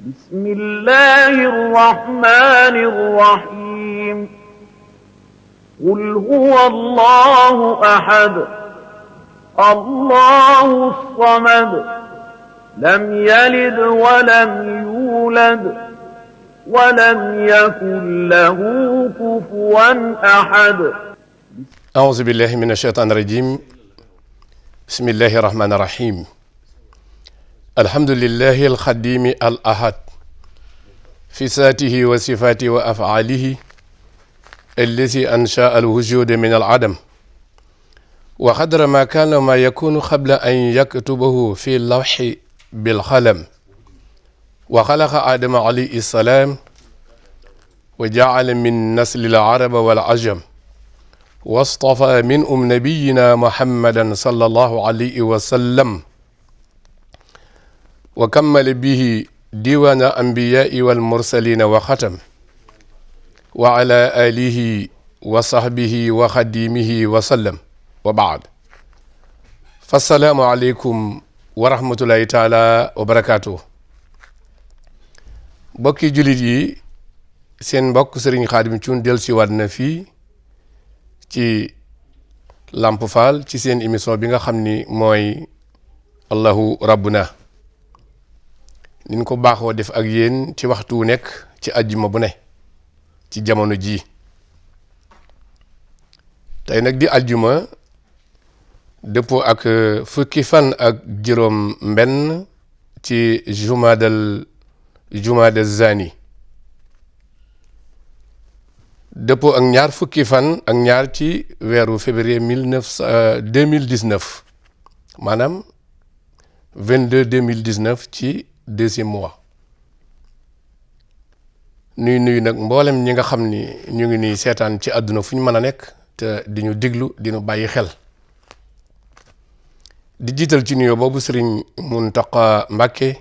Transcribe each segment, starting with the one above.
بسم الله الرحمن الرحيم قل هو الله أحد الله الصمد لم يلد ولم يولد ولم يكن له كفوا أحد أعوذ بالله من الشيطان الرجيم بسم الله الرحمن الرحيم الحمد لله الخديم الأحد في ذاته وصفاته وأفعاله الذي أنشأ الوجود من العدم وقدر ما كان ما يكون قبل أن يكتبه في اللوح بالقلم وخلق آدم عليه السلام وجعل من نسل العرب والعجم واصطفى منهم نبينا محمدا صلى الله عليه وسلم وكمل به ديوان الأنبياء والمرسلين وختم وعلى آله وصحبه وخديمه وسلم وبعد فالسلام عليكم ورحمة الله تعالى وبركاته bokki jullit yi seen mbokk Serigne Khadim Thioune dellusiwaat na fii ci Lamp Fall ci seen émission bi nga xam ni mooy Allahu Rabbuna niñ ko baaxoo def ak yéen ci waxtu wu nekk ci àjjuma bu ne ci jamono ji tey nag di àjjuma dëppoo ak fukki fan ak juróom mbenn ci jumaada zani dëppoo ak ñaar fukki fan ak ñaar ci weeru février 2019 maanaam 22/2019 ci deuxième mois nuyu nag mboolem ñi nga xam ni ñu ngi nii seetaan ci àdduna fu ñu mën a nekk te di ñu diglu di ñu bàyyi xel di jiital ci nuyoo boobu Sëriñ Muntaqa Mbàkke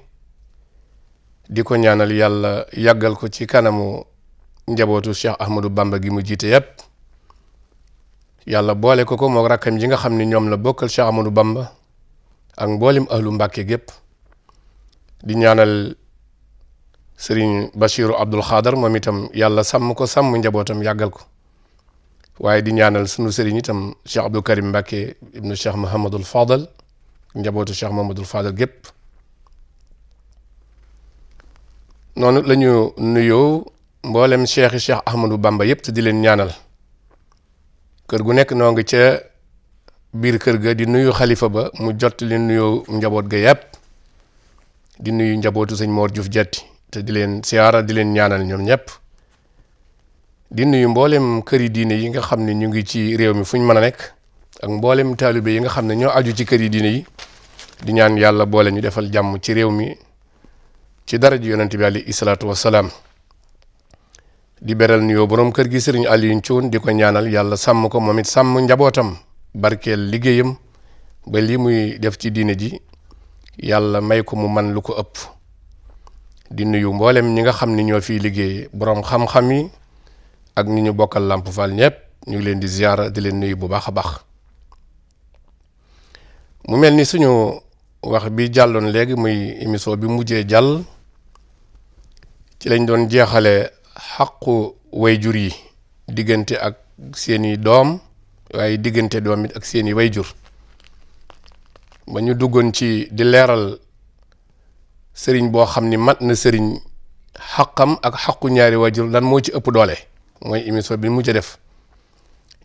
di ko ñaanal yàlla yàggal ko ci kanamu njabootu Cheikh Ahmadou Bamba gi mu jiite yépp yàlla boole ko mook rakkam ji nga xam ni ñoom la bokkal Cheikh Ahmadou Bamba ak mboolem ahlu Mbàkke gépp di ñaanal Sëriñ Bachiru Abdul Xaadar moom itam yàlla sàmm ko sàmm njabootam yàggal ko waaye di ñaanal sunu sëriñ itam Cheikh Abdou Karim Mbàkke ibnu Cheikh Mahamadul Fadal njabootu Cheikh Mahamadul Fadal gépp noonu la ñu nuyoo mboolem Cheikh Ahmadou Bamba yépp te di leen ñaanal kër gu nekk noo ngi ca biir kër ga di nuyu xalifa ba mu jot leen nuyoo njaboot ga yépp di nuyu njabootu sëñ Mor Diouf Jatti te di leen siyaara di leen ñaanal ñoom ñépp di nuyu mboolem këri diine yi nga xam ne ñu ngi ci réew mi fu ñu mën a nekk ak mboolem taalibe yi nga xam ne ñoo aju ci këri diine yi di ñaan yàlla boole ñu defal jàmm ci réew mi ci daraja yonent bi alayhi salaatu wassalaam di beral nuyoo borom kër gi Sëriñ Aliou Thioune di ko ñaanal yàlla sàmm ko moom it sàmm njabootam barkeel liggéeyam ba lii muy def ci diine ji yàlla may ko mu man lu ko ëpp di nuyu mboolem ñi nga xam ni ñoo fiy liggéey borom xam-xam yi ak ñi ñu bokkal Lamp Fall ñëpp ñu ngi leen di ziyaara di leen nuyu bu baax a baax mu mel ni suñu wax bi jàlloon léegi muy émission bi mujjee jàll ci lañ doon jeexale xaqu wayjur yi diggante ak seeni doom waaye diggante doom it ak seeni wayjur ba ñu duggoon ci di leeral sëriñ boo xam ni mat na sëriñ xaqam ak xaqu ñaari wayjur lan moo ci ëpp doole mooy émission bi mujj def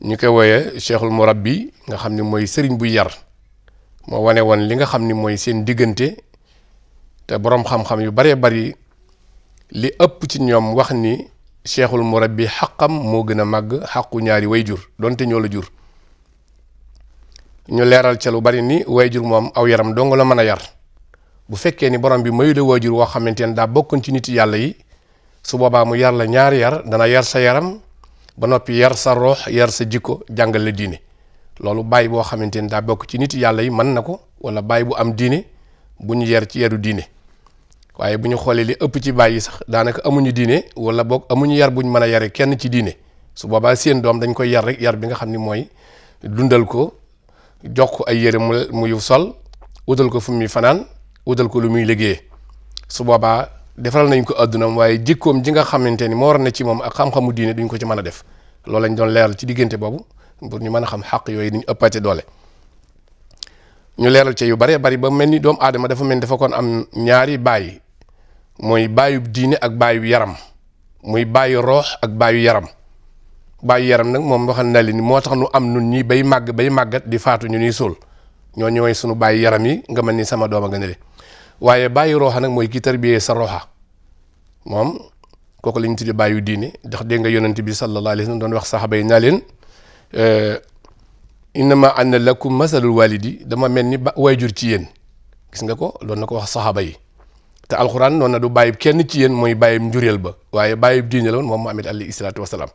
ñu koy wooyee cheikhul murabbi nga xam ni mooy sëriñ buy yar moo wane woon li nga xam ni mooy seen diggante te boroom xam-xam yu baree bari li ëpp ci ñoom wax ni cheikhul murabbi xaqam moo gën a màgg xaqu ñaari wayjur donte ñoo la jur ñu leeral ca lu bari ni wayjur moom aw yaram dong la mën a yar bu fekkee ni borom bi mayu la wayjur woo xamante ne daa bokkoon ci nit yàlla yi su boobaa mu yar la ñaari yar dana yar sa yaram ba noppi yar sa roox yar sa jikko jàngal la diine loolu bàyyi boo xamante ni daa bokk ci nit yàlla yi mën na ko wala bàyyi bu am diine bu ñu yar ci yaru diine waaye bu ñu xoolee li ëpp ci bàyyi sax daanaka amuñu diine wala boog amuñu yar buñ mën a yare kenn ci diine su boobaa seen doom dañ koy yar rek yar bi nga xam ni mooy dundal ko jox ko ay yére muy sol utal ko fu muy fanaan utal ko lu muy liggéey su boobaa defaral nañ ko addunam waaye jikkoom ji nga xamante ni moo war na ci moom ak xam-xamu diine duñ ko ci mën a def loolu lañ doon leeral ci diggante boobu pour ñu mën a xam xaq yooyu niñ ëppate doole ñu leeral ci yu bari bari ba mel ni doomu aadama dafa mel ni dafa kon am ñaari baay mooy baayub diine ak baayub yaram muy baayu roox ak baayu yaram baayu yaram nag moom waxal na leen ni moo tax nu am nun ñi bay màggat di faatu ñu ñuy suul ñoo ñooy sunu baayu yaram yi nga mel ni sama doom a nga ne waaye baayu rooxa nag mooy ki tarbiyee sa rooxa moom kooku la ñu tuddee baayu diine ndax dégg nga yonent bi sallallahu alayhi wa sallam doon wax saxaaba yi naa leen innama anna lakum masalul walidi dama mel ni waajur ci yéen gis nga ko loolu na ko wax saxaaba yi te alxuraan noonu na du bàyyib kenn ci yéen mooy bàyyib njureel ba waaye bàyyib diine la woon moom Muhammad alayhi salaatu wasalaam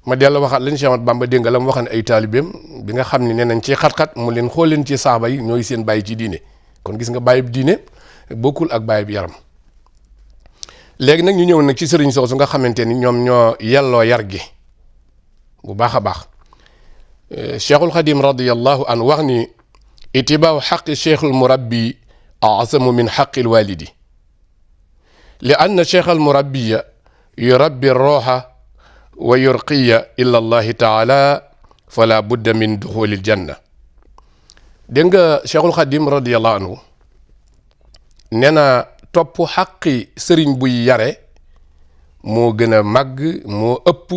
ma dellu waxaat leen Cheikh Ahmad Bamba dégg nga la mu waxan ay taalibeem bi nga xam ne nee nañ ci xat-xat mu leen xool leen ci saxaaba yi ñooy seen bàyyi ci diine kon gis nga bàyyib diine bokkul ak bàyyib yaram léegi nag ñu ñëw nag ci sëriñ soosu nga xamante ni ñoom ñoo yelloo yar gi bu baax a baax cheikhul xadim radiallahu anhu wax ni itibaaw xaqi cheikhul murabbi azamu min xaqil walidi li anna cheikhal murabbiya yurabbi roxa wa yurqiya ila allahi taala fala budda min duxulil janna dégg nga cheikhul xadim radiallahu anhu nee na topp xaqi sëriñ buy yare moo gën a màgg moo ëpp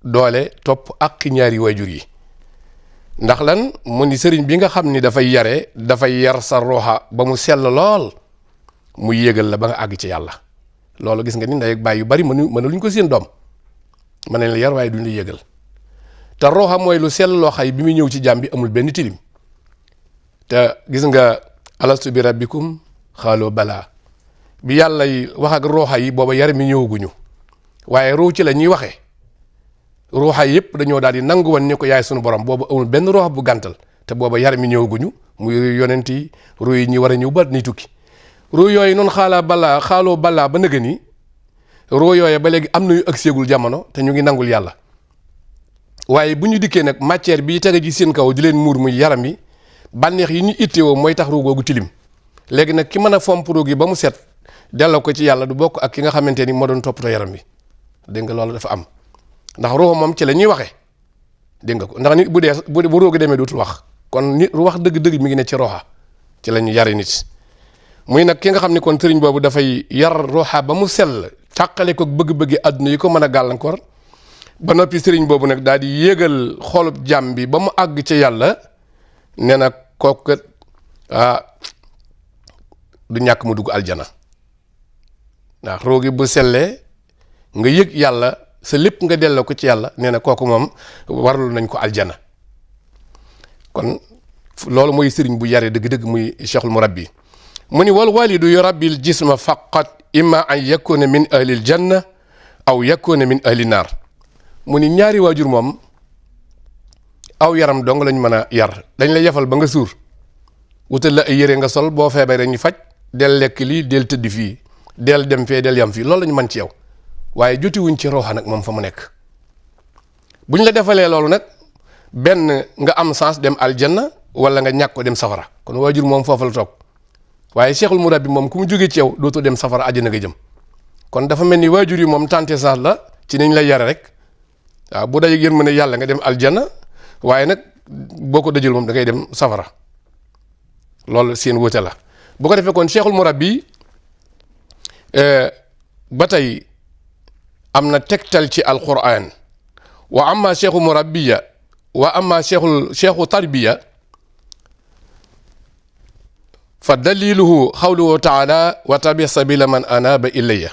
doole topp aqi ñaari waajur yi ndax lan mu ni sëriñ bi nga xam ni dafay yare dafay yar sa roxa ba mu sell lool mu yéegal la ba nga àgg ci yàlla loolu gis nga ni ndey ak baay yu bari mënaluñ ko seen doom mën nañ la yar waaye duñ la yéegal te roxa mooy lu sell loo xay bi muy ñëw ci jàmm bi amul benn tilim te gis nga alastu bi rabbikum xaaloo balaa bi yàlla yi wax ak roxa yi booba yar mi ñëwaguñu waaye ruu ci la ñuy waxee ruuxa yëpp dañoo daal di nangu woon ni ko yaay sunu borom boobu amul benn ruux bu gàntal te booba yar mi ñëwaguñu muy yonent yi ruu yi ñi war a ñëw ba ni tukki ruu yooyu noonu xaaloo balaa ba nëga ni ruu yooyu ba léegi am na yu agseegul jamono te ñu ngi nangul yàlla waaye bu ñu dikkee nag matière bi tege ci seen kaw di leen muur muy yaram yi bànneex yi ñu ittewoo mooy tax ruu googu tilim léegi nag ki mën a fomp ruu gi ba mu set delloo ko ci yàlla du bokk ak ki nga xamante ni moo doon toppatoo yaram bi dégg nga loolu dafa am ndax ruux moom ci la ñuy waxee dégg nga ko ndax nit bu dee bu ruugi demee dootul wax kon nit wax dëgg-dëgg mi ngi ne ci roxa ci la ñu yare nit muy nag ki nga xam ne kon sëriñ boobu dafay yar roxa ba mu sell tàqale ko bëgg-bëggi àdduna yi ko mën a gàllankoor ba noppi sëriñ boobu nag daal di yéegal xolub jàmm bi ba mu àgg ci yàlla nee na kooku du ñàkk mu dugg aljana ndax roogi bu sellee nga yëg yàlla sa lépp nga delloo ko ci yàlla nee na kooku moom warlu nañ ko aljana kon loolu mooy sëriñ bu yare dëgg-dëgg muy cheikhul murabbi mu ni wal walidu yurabbil jisma faqat imma an yakuna min ahlil janna aw yakuna min ahli naar mu ni ñaari waajur moom aw yaram dong lañ mën a yar dañ la yefal ba nga suur wutal la ay yére nga sol boo feebaree ñu faj del lekk lii del tëdd fii del dem fee del yam fii loolu lañu mën ci yow waaye jotiwuñ ci roxa nag moom fa mu nekk buñ la defalee loolu nag benn nga am sens dem aljanna wala nga ñàkk ko dem safara kon waajur moom foofu la toog waaye cheikhul murabbi moom ku mu jógee ci yow dootoo dem safara àjjana nga jëm kon dafa mel ni waajur yi moom tante sens la ci niñ lay yare rek waaw bu dajee yéen mën a yàlla nga dem aljanna waaye nag boo ko dajul moom da ngay dem safara loolu seen wóote la bu ko defee kon cheikhul murabbi ba tey am na tegtal ci alquran wa amma cheikhu murabbiya wa amma cheikhu tarbiya fa daliluhu xawluhu taala wa tabi sabila man anaba ilayya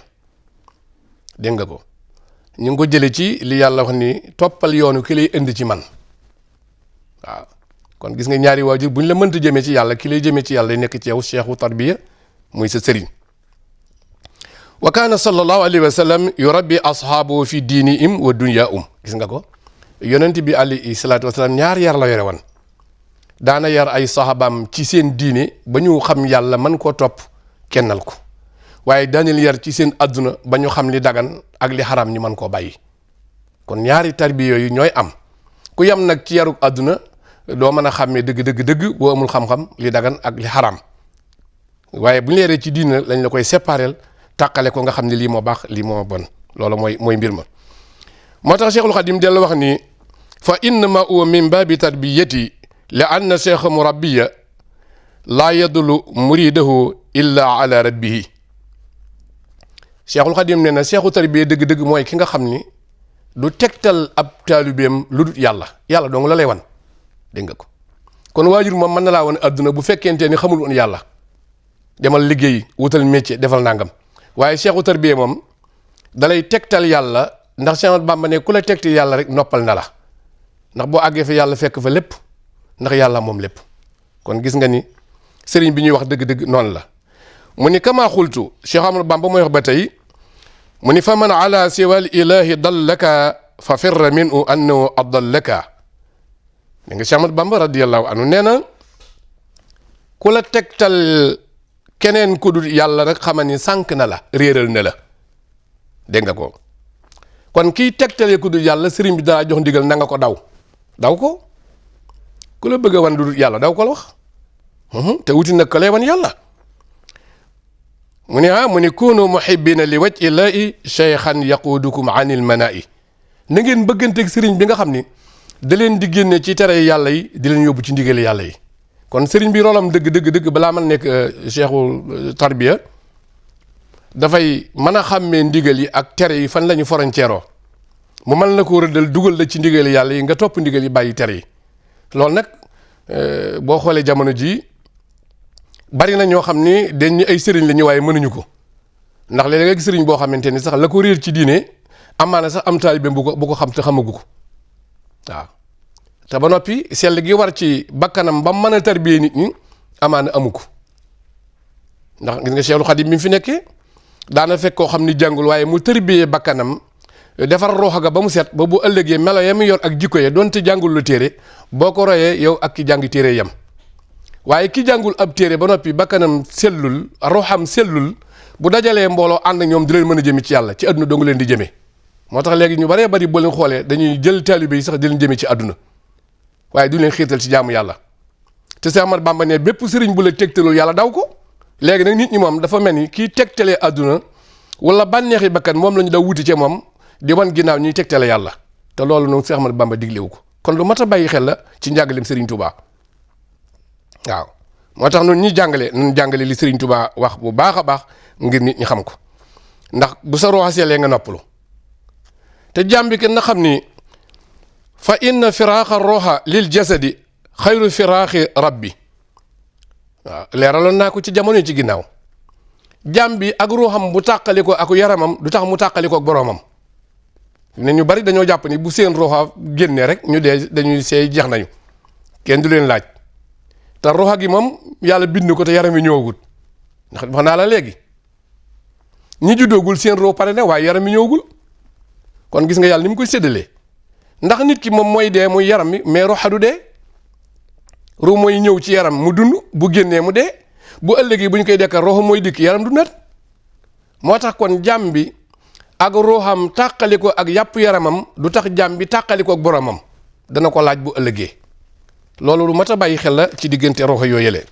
dégg nga ko ñu ngi ko jële ci li yàlla wax ni toppal yoonu ki lay indi ci man waaw kon gis nga ñaari waajur bu ñu la mënta jëmee ci yàlla ki lay jëmee ci yàlla day nekk ci yow cheikhu tarbiya muy sa sëriñ wa kaana sallallahu alayhi wa sallam yurabbi ashaabu fi diinihim wa dunyaahum gis nga ko yonent bi alayhi salaatu wasalaam ñaar yar la yore woon daana yar ay sahabaam ci seen diine ba ñu xam yàlla mën koo topp kennal ko waaye daaneel yar ci seen adduna ba ñu xam li dagan ak li xaraam ñu mën koo bàyyi kon ñaari tarbiya yooyu ñooy am ku yam nag ci yaruk adduna doo mën a xàmmee dëgg boo amul xam-xam li dagan ak li xaraam waaye bu ñu leeree ci diine lañ la koy sépareel tàqale ko nga xam ne lii moo baax lii moo bon loolu mooy mbir ma. moo tax Cheikhul Khadim dellu wax ni fa innama huwa min baabi tarbiyati li anna cheikh murabbiya laa yadulu muridahu illa ala rabbihi. Cheikhul Khadim nee na cheikhu tarbiya dëgg-dëgg mooy ki nga xam ni du tegtal ab taalibeem lu dul yàlla dong la lay wan dégg nga ko. kon waajur moom mën na laa wan adduna bu fekkente ni xamul woon yàlla demal liggéey wutal métier defal nangam waaye cheikhu tarbiya moom dalay tegtal yàlla ndax Cheikh Bamba ne ku la tegtal yàlla rek noppal na la ndax boo àggee fa yàlla fekk fa lépp ndax yàlla moom lépp. kon gis nga ni sëriñ bi ñuy wax dëgg-dëgg noonu la mu ni kama xultu Cheikh Amadou Bamba mooy wax ba tey mu ni fa man ala siwal ilahi dallaka fa firra minhu annahu adallaka. da nga Cheikh Amadou Bamba radiyallahu anhu nee na ku la tegtal keneen ku dul yàlla rek xama ni sànq na la réeral na la dégg nga ko. kon kiy tegtalee ku dul yàlla sëriñ bi daa jox ndigal na nga ko daw ko ku la bëgg a wan du dul yàlla daw ko la wax te wuti nag ko lay wan yàlla. mu ni kunu muhibbina li waj illahi cheykhan yaqudukum anil manaa'i. na ngeen bëgganteeg sëriñ bi nga xam ni da leen di génne ci tere yàlla yi di leen yóbbu ci ndigali yàlla yi. kon sëriñ bi roolam dëgg balaa man nekk cheikhu tarbiya dafay mën a xàmmee ndigal yi ak tere yi fan la ñu frontière mu mën na ko rëddal dugal la ci ndigali yàlla yi nga topp ndigal yi bàyyi tere yi. loolu nag boo xoolee jamono ji bari na ñoo xam ni dañ ay sëriñ la ñu waaye mënuñu ko ndax léeg-léeg nga gis sëriñ boo xamante ni sax la ko réer ci diine amaana sax am taalibe bu ko xam te xamagu ko waaw te ba noppi sell gi war ci bakkanam ba mën a tarbiyee nit ñi amaana amu ko ndax gis nga Cheikhul Khadim mi fi nekkee daana fekk koo xam ni jàngul waaye mu tarbiyee bakkanam defar rooxa ga ba mu set ba bu ëllëgee melo ya mu yor ak jikko ya doonte jàngul lu téere boo ko royee yow ak ki jàng téere yam. waaye ki jàngul ab téere ba noppi bakkanam sellul rooxam sellul bu dajalee mbooloo ànd ak ñoom di leen mën a jëme ci yàlla ci àdduna dong leen di jëmee. moo tax léegi ñu baree bari boo leen xoolee dañuy jël taalibe yi sax di leen jëmee ci àdduna waaye du leen xiirtal ci jaamu yàlla te Cheikh Ahmadou Bamba ne bépp sëriñ bu la tegtalul yàlla daw ko. léegi nag nit ñi moom dafa mel ni kii tegtalee àdduna wala bànneexi bakkan moom la ñu daw wuti ci moom di wan ginnaaw ñuy tegtale yàlla te loolu noonu Cheikh Ahmadou Bamba diglewu ko. kon lu mat a bàyyi xel la ci njàngaleem Serigne Touba waaw moo tax ñun ñuy jàngale li Serigne Touba wax bu baax a baax ngir nit ñi xam ko ndax bu sa rooxa seelee nga noppalu te jàmm bi kenn na xam ni fa inna firaaxa rooxa lil jasadi xayru firaaxi rabbi. waaw leeraloon naa ko ci jamono ci ginnaaw jàmm bi ak ruuxam bu tàqali ko ak yaramam du tax mu tàqali ko ak boroomam ne ñu bari dañoo jàpp ni bu seen ruuxa génnee rek ñu dee dañuy seey jeex nañu kenn du leen laaj te ruuxa gi moom yàlla bind ko te yaram wi ñëwagul ndax wax naa la léegi ñi juddoogul seen ruux pare ne waaye yaram wi ñëwagul kon gis nga yàlla ni mu koy séddalee ndax nit ki moom mooy dee muy yaram mi mais ruuxa du dee. ruux mooy ñëw ci yaram mu dund bu génnee mu dee bu ëllëgee bu ñu koy dekkal ruuxam mooy dikk yaram du nat moo tax kon jàmm bi ak ruuxam tàqali ko ak yàpp yaramam du tax jàmm bi tàqali ko ak boromam dana ko laaj bu ëllëgee loolu lu mat a bàyyi xel la ci diggante ruux yoo yële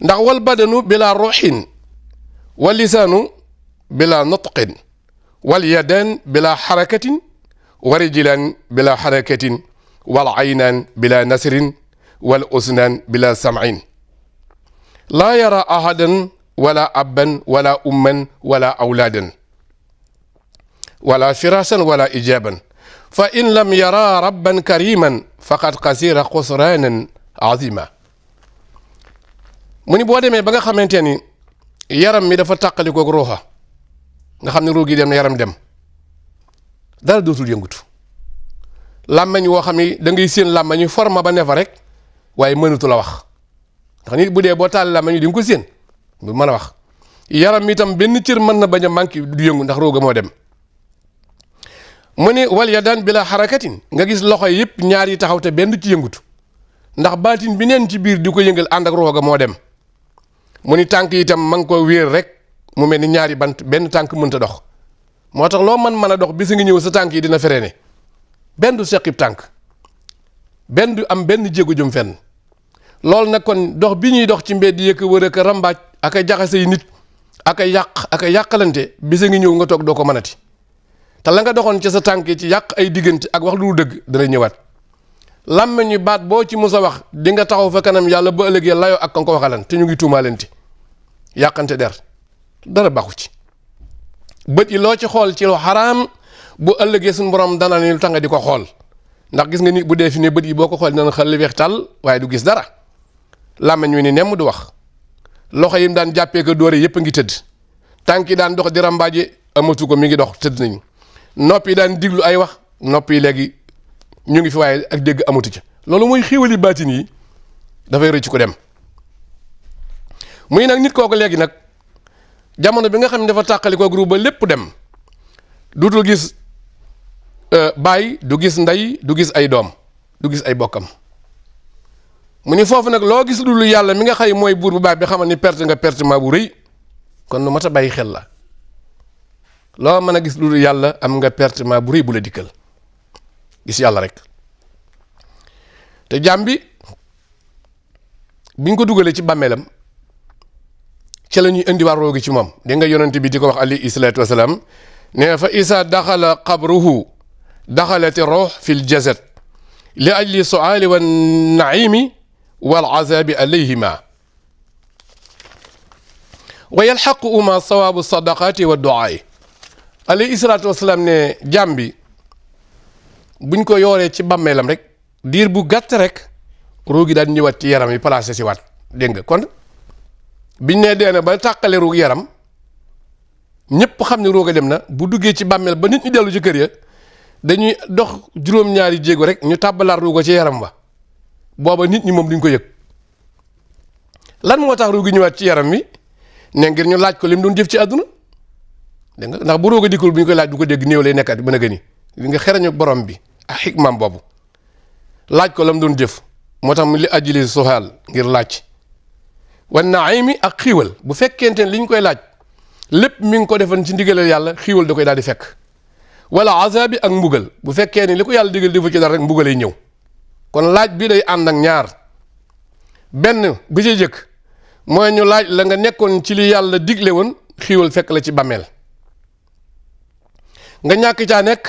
ndax wal badanu bila ruuxin wal lisaanu bila nutqin wal yadaan bila xarakatin wa rijlaan bila xarakatin wal aynaan bila nasrin wal usnaan bila sam'in laa yara ahadan wala abban wala umman wala awlaadan wala firaasan wala ijaaban fa in lam yara rabban kariman faqad xasira xusraanan azima. mu ni boo demee ba nga xamante ni yaram mi dafa tàqalikoog ruuxa nga xam ne ruux gi dem na yaram dem dara dootul yëngutu làmmañ woo xam ni da ngay séen làmmañu forma ba ne fa rek waaye mënatu la wax ndax nit bu dee boo taal làmmañu di nga ko séen bu mën a wax yaram mi itam benn cër mën na bañ a manqué du yëngu ndax ruuga moo dem. mu ni wal yadaan bila xarakatin nga gis loxo yëpp ñaar yi taxaw te benn ci yëngutu ndax baatin bi neen ci biir di ko yëngal ànd ak ruuga moo dem. mu ni tànk itam ma ngi ko wéer rek mu mel ni ñaari bant benn tànk mënta dox moo tax loo mën a dox bis nga ñëw sa tànk yi dina freiné benn du seqib tànk benn du am benn jéego jëm fenn loolu nag kon dox bi ñuy dox ci mbedd yëkk wër ak rambaaj ak a jaxase yi nit ak a yàqalante bisa ngi ñëw nga toog doo ko mënati te la nga doxoon ci sa tànk ci yàq ay diggante ak wax lu dëgg dana ñëwaat làmmeñ ñu baat boo ci mos a wax di nga taxaw fa kanam yàlla ba ëllëgee layoo ak kan ko waxalan te ñu ngi tuumaalante yàqante der dara baaxu ci bët yi loo ci xool ci lu xaraam bu ëllëgee suñu borom dana ni lu tax nga di ko xool ndax gis nga ni bu dee fi ne bët yi boo ko xool dina xel li weex tàll waaye du gis dara làmmeñ wi ni nemm du wax loxo yi mu daan jàppee ko dóore yëpp a ngi tëdd tànk yi daan dox di rambaaje amatu ko mi ngi dox tëdd nañu nopp yi daan diglu ay wax nopp yi léegi ñu ngi fi waaye ak dégg amatu ca loolu mooy xéwali baatin yi dafay rëcc ko dem muy nag nit kooku léegi nag jamono bi nga xam ne dafa tàqali ko groupe ba lépp dem duutul gis baay du gis ndey du gis ay doom du gis ay bokkam mu ni foofu nag loo gis lu dul yàlla mi nga xëy mooy buur bu baax bi xamal ni perte nga pertement bu rëy kon lu mat a bàyyi xel la loo mën a gis lu dul yàlla am nga pertement bu rëy bu la dikkal gis yàlla rek te jaam bi buñ ko dugalee ci bàmmeelam ca la ñuy indiwaat roogi ci moom dégg nga yonent bi di ko wax alayhi salaatu wasalaam ne fa isa daxala qabruhu daxalati ruux fil jasad li ajli suaali wa naimi wal azabi alayhima wa yalxaqu uma sawaabu sadaqaati wa duaay alayhi salaatu wasalaam ne jaam bi buñ ko yooree ci bàmmeelam rek diir bu gàtt rek ruugi daal ñëwaat ci yaram yi placé si waat dégg nga kon biñ nee dee na ba tàqale ruug yaram ñëpp xam ne ruuga dem na bu duggee ci bàmmeel ba nit ñi dellu ci kër ya dañuy dox juróom-ñaari jéego rek ñu tàbbalaat ruuga ci yaram wa booba nit ñi moom duñ ko yëg lan moo tax ruugi ñëwaat ci yaram wi ne ngir ñu laaj ko lim doon jëf ci àdduna dégg nga ndax bu ruuga dikkul bu ñu koy laaj du ko dégg néew lay nekkaat ba na gëni li nga xerañu borom bi ak xikmaam boobu laaj ko lam doon jëf moo tax mu li ajili suhaal ngir laaj wan naimi ak xiiwal bu fekkente ne li ñu koy laaj lépp mi ngi ko defoon ci ndigalal yàlla xiiwal da koy daal di fekk wala azabi ak mbugal bu fekkee ni li ko yàlla digal defu ci dara rek mbugalay ñëw kon laaj bi day ànd ak ñaar benn bi ci jëkk mooy ñu laaj la nga nekkoon ci li yàlla digle woon xiiwal fekk la ci bàmmeel nga ñàkk caa nekk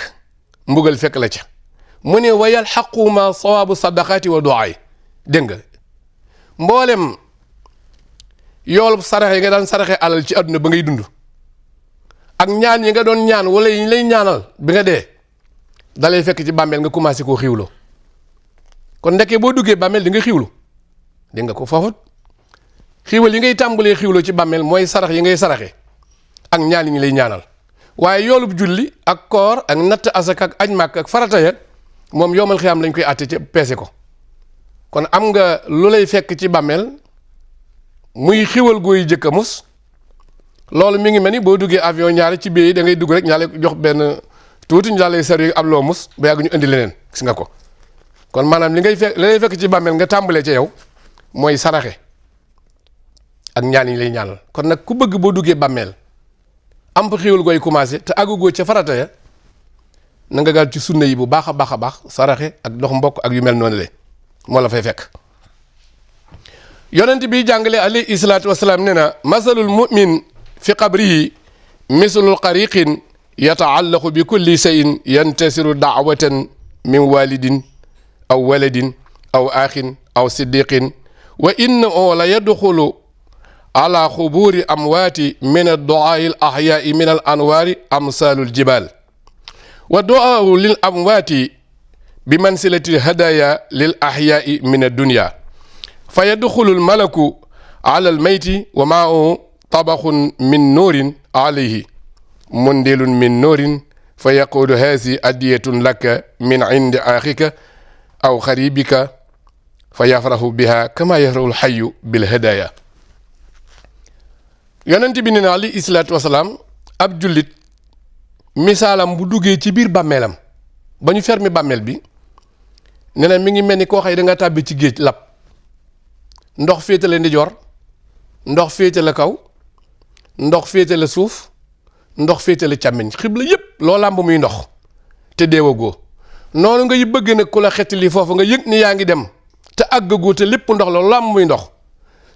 mbugal fekk la ca mu ne wa yalxaqu ma sawaabu sadaqaati wa duaay dégg nga mboolem yoolu saraxe yi nga daan saraxe alal ci àdduna ba ngay dund ak ñaan yi nga doon ñaan wala yi ñu lay ñaanal bi nga dee dalay fekk ci bàmmeel nga commencé koo xiiwloo kon ndekkee boo duggee bàmmeel di nga xiiwlu dégg nga ko foofu xiiwal yi ngay tàmbalee xiiwloo ci bàmmeel mooy sarax yi ngay saraxe ak ñaan yi ñu lay ñaanal waaye yoolub julli ak koor ak natt asak ak aj màkk ak farata ya moom yoomal xiyaam lañ koy àtte ci peese ko kon am nga lu lay fekk ci bàmmeel muy xiwal gooy jëkk a mus loolu mi ngi mel ni boo duggee avion ñaari ci biir yi da ngay dugg rek ñaa lay jox benn tuuti ñu daal lay servi ab loo mus ba yàgg ñu indi leneen gis nga ko kon maanaam li lay fekk ci bàmmeel nga tàmbalee ca yow mooy saraxe ak ñaan yi lay ñaanal kon nag ku bëgg boo duggee bàmmeel am fa xiwal gooy commencé te àggugoo ca farata ya na nga gaal ci sunna yi bu baax a baax a baax saraxe ak dox mbokk ak yu mel noonu le moo la fay fekk yonent bi jàngale alayhi salaatu wasalaam nee na masalul mu'min fi qabrihi mislul qariqin yataallaqu bi kulli shay'in yantasiru daawatan min walidin aw waladin aw axin aw siddiqin wa innahu la yadxulu ala xuburi amwaati min adduaai al ahyaai min al anwaari amsaalu ljibal wa duaau lil amwaati bi mansilati hadaya lil ahyaai min addunya fa yadxulu almalaku ala almayti wa maahu tabaxun min nuurin alayhi mundilun min nuurin fa yaqulu haasi adiyatun laka min indi axika aw xaribika fa yafrahu biha kama yafrahu alxayu bil hadaya yonent bi ne na alayhi salaatu wasalaam ab jullit misaalam bu duggee ci biir bàmmeelam ba ñu fermi bàmmeel bi ne na mi ngi mel ni koo xëy da nga tàbbi ci géej lab ndox féetale ndijoor ndox féetale kaw ndox féetale suuf ndox féetale càmmiñ xibla yépp loo làmb muy ndox te deewagoo noonu nga bëgg nag ku la xetti li foofu nga yëg ni yaa ngi dem te àggagoo te lépp ndox la làmb muy ndox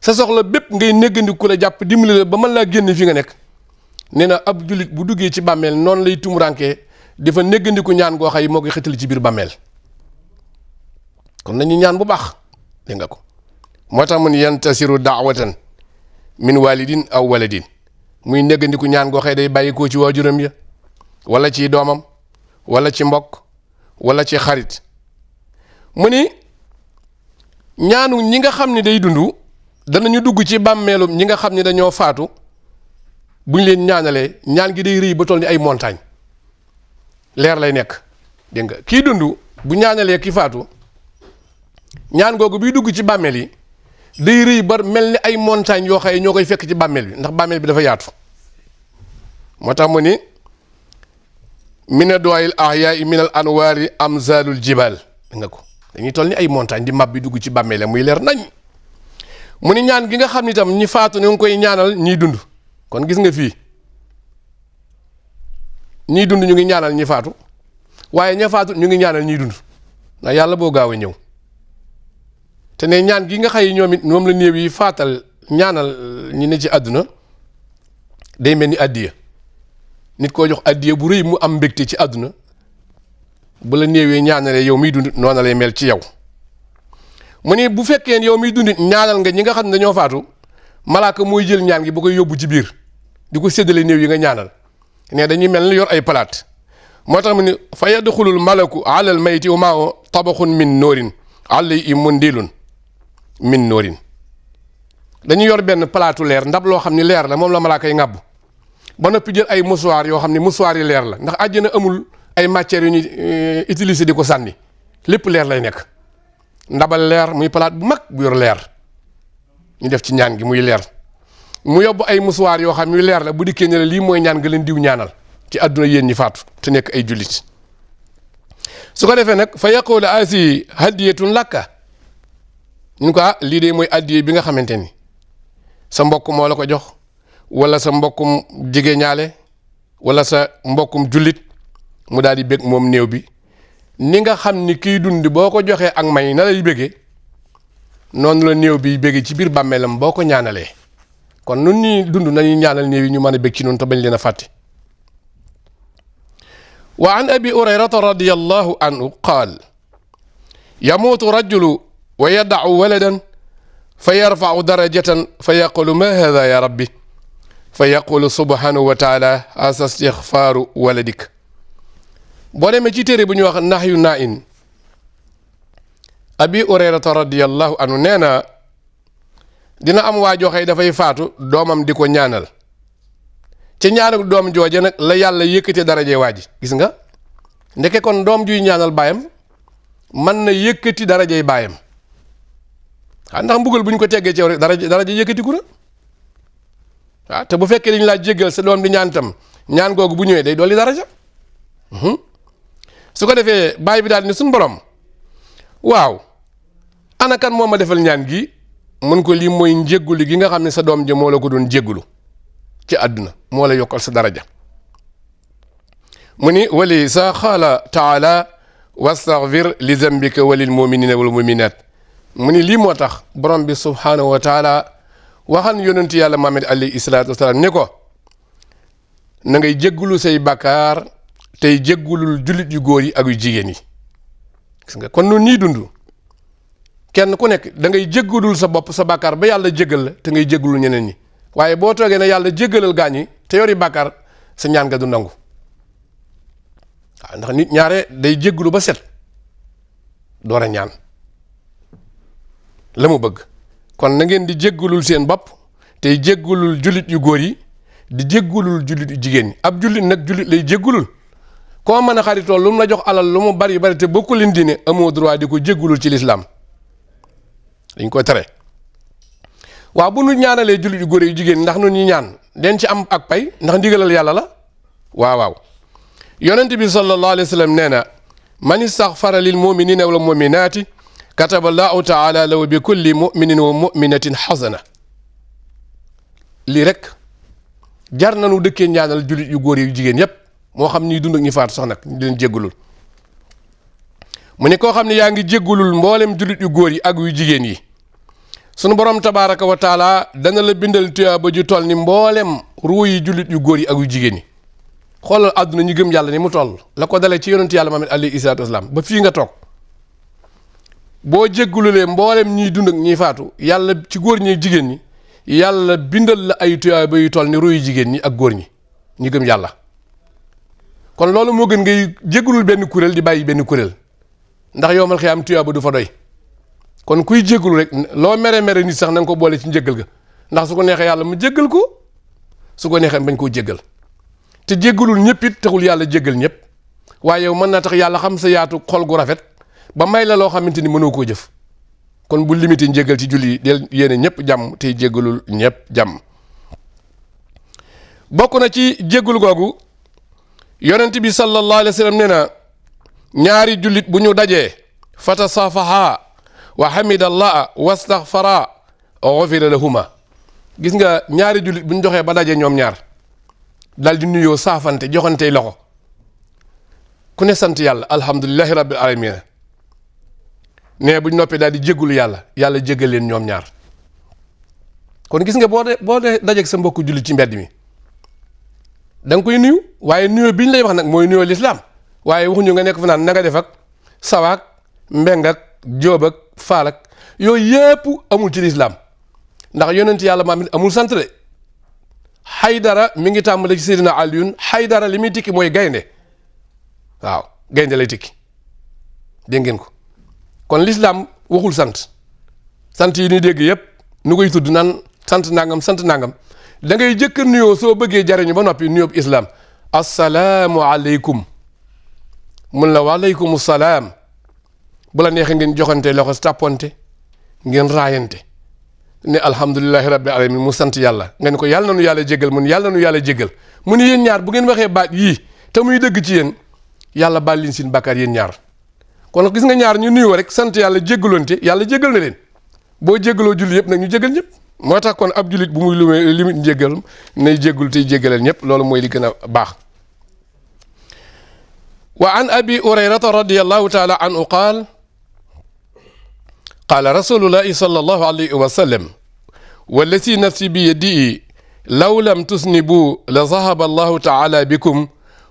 sa soxla bépp ngay néggandiku la jàpp dimbali la ba mën laa génn fi nga nekk nee na ab jullit bu duggee ci bàmmeel noonu lay tumurankee dafa néggandiku ñaan goo xay moo koy xëttali ci biir bàmmeel kon nañu ñaan bu baax dégg nga ko moo tax mun yantasiru daawatan min walidin aw waladin muy néggandiku ñaan goo xay day bàyyi koo ci waajuram ya wala ci doomam wala ci mbokk wala ci xarit mu ni ñaanu ñi nga xam ne day dund danañu dugg ci bàmmeelum ñi nga xam ne dañoo faatu buñ leen ñaanalee ñaan gi day rëy ba toll ni ay montagne leer lay nekk dégg nga kii dund bu ñaanalee ki faatu ñaan googu biy dugg ci bàmmeel yi day rëy ba mel ni ay montagne yoo xëy ñoo koy fekk ci bàmmeel bi ndax bàmmeel bi dafa yaatu moo tax mu ni mina doyil ahyaai minal anwaari amzalul jibal dégg nga ko dañuy toll ni ay montagne di mab bi dugg ci bàmmeel muy leer nañ mu ni ñaan gi nga xam ni tam ñi faatu ñu ngi koy ñaanal ñiy dund kon gis nga fii ñiy dund ñu ngi ñaanal ñi faatu waaye ña faatu ñu ngi ñaanal ñiy dund ndax yàlla boo gaaw a ñëw te ne ñaan gi nga xëy ñoom it moom la néew yi faatal ñaanal ñi ne ci àdduna day mel ni addiya nit koo jox addiya bu rëy mu am mbégte ci àdduna bu la néewee ñaanalee yow miy dund noona lay mel ci yow mu ni bu fekkee yow miy dund ñaanal nga ñi nga xam ne dañoo faatu malaaka mooy jël ñaan gi ba koy yóbbu ci biir di ko séddale néew yi nga ñaanal ne dañuy mel ni yor ay palaat moo tax mu ni fa yadxulul malaku alal mayti wa maa tabaxun min noorin alayhi mundilun min noorin dañuy yor benn palaatu leer ndab loo xam ni leer la moom la malaaka yi ŋàbb ba noppi jël ay mouchoir yoo xam ni mouchoir yi leer la ndax àjjana amul ay matières yu ñuy utiliser di ko sànni lépp leer lay nekk ndabal leer muy palaat bu mag bu yor leer ñu def ci ñaan gi muy leer mu yóbbu ay mouchoir yoo xam yu leer la bu dikkee ne la lii mooy ñaan nga leen diw ñaanal ci àdduna yéen ñi faatu te nekk ay jullit su ko defee nag fa yaqulu asi hadiyatun lakka ñu ko lii de mooy addiye bi nga xamante ni sa mbokk moo la ko jox wala sa mbokkum jigéen ñaale wala sa mbokkum jullit mu daal di bég moom néew bi ni nga xam ni kiy dund boo ko joxee ak may na lay bégee noonu la néew bi bégee ci biir bàmmeelam boo ko ñaanalee kon nun ñuy dund nañuy ñaanal néew yi ñu mën a bég ci noonu te bañ leen a fàtte wa an abi hurayrata radiyallahu anhu qaal yamuutu rajulu wa yada'u waladan fa yarfa'u darajatan fa yaqulu ma hadha ya rabbi fa yaqulu subhanahu wa taala asa istighfaru waladik boo demee ci téere bu ñuy wax nahyu naa'in abi hurayrata radiyallahu anhu nee na dina am waa joxe dafay faatu doomam di ko ñaanal ci ñaanal doom jooje nag la yàlla yëkkate daraje waa ji gis nga ndeke kon doom juy ñaanal baayam mën na yëkkati darajey baayam ndax mbugal bu ñu ko teggee ci yow rek daraje yëkkatiku na waaw te bu fekkee dañu laa jéggal sa doom di ñaan tam ñaan googu bu ñëwee day dolli daraja su ko defee baay bi daal ni suñu borom waaw ana kan moo ma defal ñaan gi mun ko lii mooy njéggulu gi nga xam ne sa doom ja moo la ko doon jéggulu ci àdduna moo la yokkal sa daraja mu ni wali sa xaala taala wastaghfir li zambika walil muminina wal muminat mu ni lii moo tax borom bi subhanahu wa taala waxan yonentu yàlla Muhammad alayhi salaatu wasalaam ni ko na ngay jéggulu say bakkaar tey jéggulul jullit yu góor yi ak yu jigéen yi gis nga kon nun ñii dund kenn ku nekk da ngay jéggulul sa bopp sa bakkaar ba yàlla jéggal la te ngay jéggulul ñeneen ñi waaye boo toogee ne yàlla jéggalal gaañ yi te yori bakkaar sa ñaan nga du nangu waaw ndax nit ñaare day jéggulu ba set door a ñaan la mu bëgg kon na ngeen di jéggulul seen bopp tey jéggulul jullit yu góor yi di jéggulul jullit yu jigéen ñi ab jullit nag jullit lay jéggulul koo mën a xaritoo lu mu la jox alal lu mu bari bari te bokku leen diine amoo droit di ko jéggulul ci lislaam dañ koy tere waaw bu nu ñaanalee jullit yu góor yu jigéen ndax nu ñuy ñaan den ci am ak pay ndax ndigalal yàlla la waaw yonent bi sallallahu alayhi wa sallam nee na man istaghfara lil muminina wal muminati kataba allahu taala lahu bi kulli muminin wa muminatin xasana lii rek jar nanu dëkkee ñaanal jullit yu góor yu jigéen yépp moo xam ñuy dund ak ñi faatu sax nag ñu leen jéggulul mu ne koo xam ne yaa ngi jéggulul mboolem jullit yu góor yi ak yu jigéen yi sunu borom tabaaraka wa taala dana la bindal tuyaaba ju toll ni mboolem ruu yi jullit yu góor yi ak yu jigéen ñi. xoolal àdduna ñu gëm yàlla ni mu toll la ko dalee ci yonent yàlla Muhammad alayhi salaatu wasalaam ba fii nga toog boo jéggululee mboolem ñiy dund ak ñiy faatu yàlla ci góor ñi jigéen ñi yàlla bindal la ay tuyaaba yu toll ni ruu yi jigéen ñi ak góor ñi ñu gëm yàlla. kon loolu moo gën ngay jéggulul benn kuréel di bàyyi benn kuréel ndax yowmal xiyaam tuyaaba du fa doy. kon kuy jéggulu rek loo mere nit sax na nga ko boole ci njéggal ga ndax su ko neexee yàlla mu jéggal ko su ko neexee bañ koo jéggal te jéggalul ñëpp it taxul yàlla jéggal ñëpp waaye yow mën naa tax yàlla xam sa yaatu xol gu rafet ba may la loo xamante ni mënoo koo jëf kon bu limité njéggal ci julli yi del yéene ñëpp jàmm tey jéggalul ñëpp jàmm. bokk na ci jéggul googu yonent bi sallallahu alayhi wa sallam nee na ñaari jullit bu ñu dajee fatasafaha wa hamidallah wastaghfara ghufira lahuma gis nga ñaari jullit bu ñu doxee ba daje ñoom ñaar daal di nuyoo saafante joxantey loxo ku ne sant yàlla alhamdulillahi rabbil alamin ne bu ñu noppee daal di jéggulu yàlla yàlla jéggal leen ñoom ñaar. kon gis nga boo dee dajeeg sa mbokku jullit ci mbedd mi da nga koy nuyu waaye nuyoo bi ñu lay wax nag mooy nuyoo lislaam waaye waxuñu nga nekk fa naan na nga def ak sawaak mbeng ak jóob ak faal ak yooyu yëpp amul ci lislaam ndax yonent yàlla maam amul sant de Haydara mi ngi tàmbale ci Seydina Aliyun Haydara li muy tikki mooy gaynde waaw gaynde lay tikki dégg ngeen ko kon lislaam waxul sant yi ñuy dégg yëpp nu koy tudd naan sant nangam da ngay jëkk nuyoo soo bëggee jariñu ba noppi nuyoo islaam assalaamu aleykum mun la waaleykum salaam bu la neexee ngeen joxante loxo tàpponte ngeen raayante ne alhamdulillahi rabbil alamin mu sant yàlla nga ne ko yàlla na nu yàlla jéggal mun yàlla na nu yàlla jéggal mu ne yéen ñaar bu ngeen waxee baat yii te muy dëgg ci yéen yàlla baal leen seen bàkkaar yéen ñaar kon gis nga ñaar ñu nuyoo rek sant yàlla jéggaloonte yàlla jéggal na leen boo jéggaloo julli yëpp nag ñu jéggal ñëpp moo tax kon ab jullit bu muy limite njéggal nay jéggul tey jéggaleel ñëpp loolu mooy li gën a baax. wa an abi hurayrata radiyallahu taala anhu qaala rasulullahi sallallahu alayhi wa sallam wallati nafsi bi yadihi law lam tusnibu la zahaba allahu taala bikum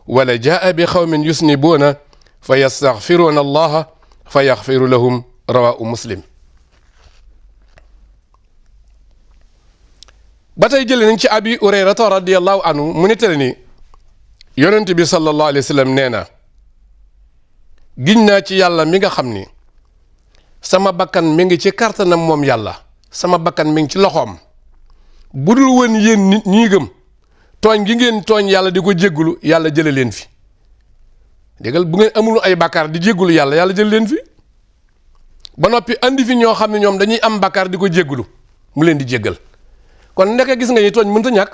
wala jaa bi xawmin yusnibuuna fa yastaxfiruuna allaha fa yaxfiru lahum rawahu muslim. ba tey jëlee nañ ci abi hurayrata radiyallahu anhu mu nettali ni yonent bi sallallahu alayhi wa sallam nee na giñ naa ci yàlla mi nga xam ni sama bakkan mi ngi ci kartanam moom yàlla sama bakkan mi ngi ci loxoom bu dul woon yéen nit ñi gëm tooñ gi ngeen tooñ yàlla di ko jéggulu yàlla jële leen fi déggal bu ngeen amul ay bakkaar di jéggulu yàlla yàlla jële leen fi ba noppi andi fi ñoo xam ne ñoom dañuy am bakkaar di ko jéggulu mu leen di jéggal kon ndeke gis nga ni tooñ mënta ñàkk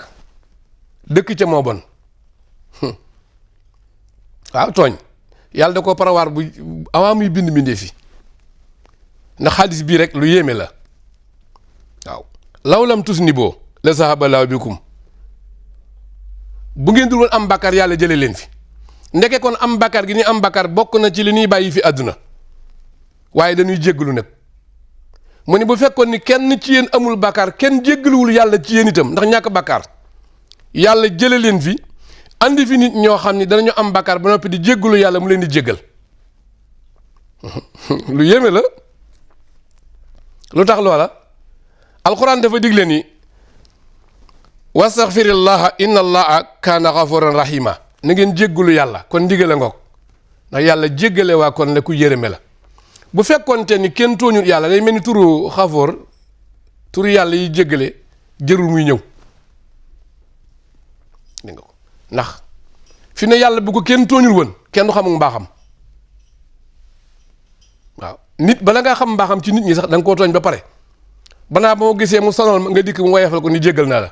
dëkk ca moo bon waaw tooñ yàlla da ko parawaar bu avant muy bind bindee fi ndax xadis bii rek lu yéeme la waaw law lam tusniboo la zahaba laahu bikum bu ngeen dul woon am bakkaar yàlla jële leen fi ndeke kon am bakkaar gi ni am bakkaar bokk na ci li ñuy bàyyi fi àdduna waaye dañuy jéggalu nag mu ni bu fekkoon ni kenn ci yéen amul bakkaar kenn jéggaluwul yàlla ci yéen itam ndax ñàkk bakkaar yàlla jële leen fi andi fi nit ñoo xam ni danañu am bakkaar ba noppi di jéggalu yàlla mu leen di jéggal lu yéeme la lu tax loola alquran dafa digle ni wastaghfirillaha inna allaha kaana ghafuran rahima na ngeen jéggalu yàlla kon ndigale ngoog ndax yàlla jéggale waa kon la ku yërëme la bu fekkoonte ni kenn tooñul yàlla day mel ni turu xafoor turu yàlla yi jéggale jërul muy ñëw dégg nga ko ndax fi ne yàlla bu ko kenn tooñul woon kenn du xamul mbaaxam waaw nit bala ngaa xam mbaaxam ci nit ñi sax da nga koo tooñ ba pare banaa boo gisee mu sonal nga dikk mu woyefal ko ni jéggal naa la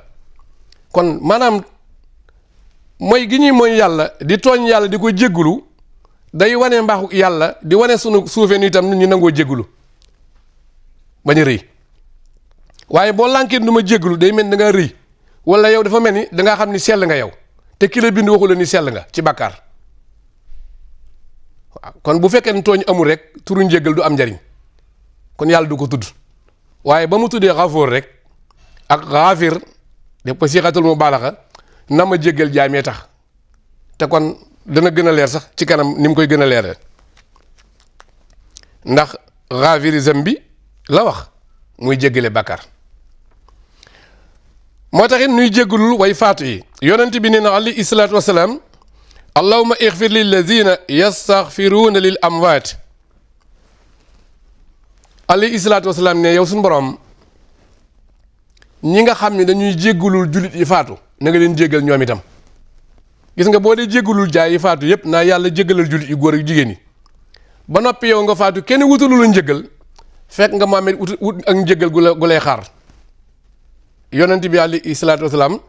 kon maanaam mooy gi ñuy mooy yàlla di tooñ yàlla di ko jéggulu day wane mbaaxu yàlla di wane sunu suufee ni itam nit ñi nangoo jéggulu bañ a rëy waaye boo lànkee du ma jéggulu day mel ni da ngaa rëy wala yow dafa mel ni dangaa xam ni sell nga yow te ki la bind waxu la ni sell nga ci bàkkaar waaw kon bu fekkee ne tooñ amul rek turu njéggal du am njariñ kon yàlla du ko tudd waaye ba mu tuddee xafoor rek ak xaafir def ko siixatul mu baalaxa na ma jéggal jaamee tax te kon dana gën a leer sax ci kanam ni mu koy gën a leeral ndax xaafirisme bi la wax muy jéggale bàkkaar moo taxit nuy jéggalul way faatu yi yonent bi nee na alayhi salaatu wasalaam allahumma ixfir lillazina yastaxfiruuna lil amwaat alayhi salaatu wasalaam ne yow suñu borom ñi nga xam ne dañuy jéggalul jullit yi faatu na nga leen jéggal ñoom itam gis nga boo dee jéggalul jaay yi faatu yépp naa yàlla jéggalal jullit yu góor ak jigéen yi ba noppi yow nga faatu kenn wutalul njëggal fekk nga Muhammad wut ak njëggal gu lay xaar yonent bi alayhi salaatu wasalaam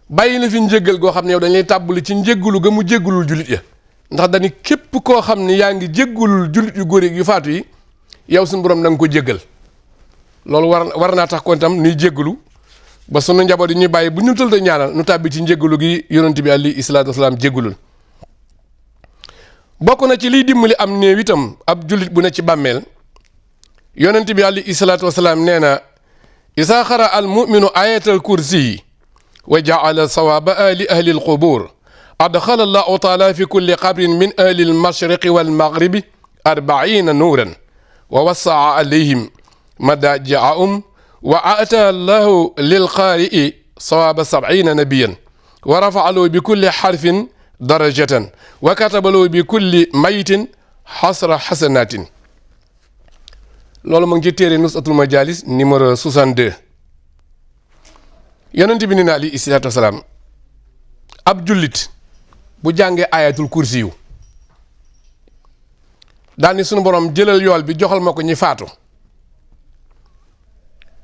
bàyyi na fi njëggal goo xam ne yow dañ lay tàbbali ci njëggalu ga mu jéggalul jullit ya ndax dañu képp koo xam ne yaa ngi jéggalul jullit yu góor yu faatu yi yow suñu borom da nga ko jéggal loolu war naa tax kon tam nuy jéggalu ba sunu njaboot yi ñuy bàyyi bu ñu tëlte ñaanal nu tàbbi ci njéggalu gi yonent bi alayhi salaatu wasalaam jéggalul bokk na ci liy dimbali am néew itam ab jullit bu ne ci bàmmeel yonent bi alayhi salaatu wasalaam nee na isaa xara al muminu ayatal kursi wa jaala sawaaba li ahli al qubur adxala allahu taala fi kulli qabrin min ahli al mashriqi wal maghribi 40 nuuran wa wasaa alayhim madajiahum wa ata allahu lil qaari'i sawaaba 70 nabiyan wa rafaalu bi kulli xarfin darajatan wa katabalu bi kulli mayitin xasra xasanatin loolu mu ngi ci téere Nusatul Majalis numéro 62 yonent bi ni na alayhi salaatu wasalaam ab jullit bu jàngee ayatul kursi yu daal ni sunu borom jëlal yool bi joxal ma ko ñi faatu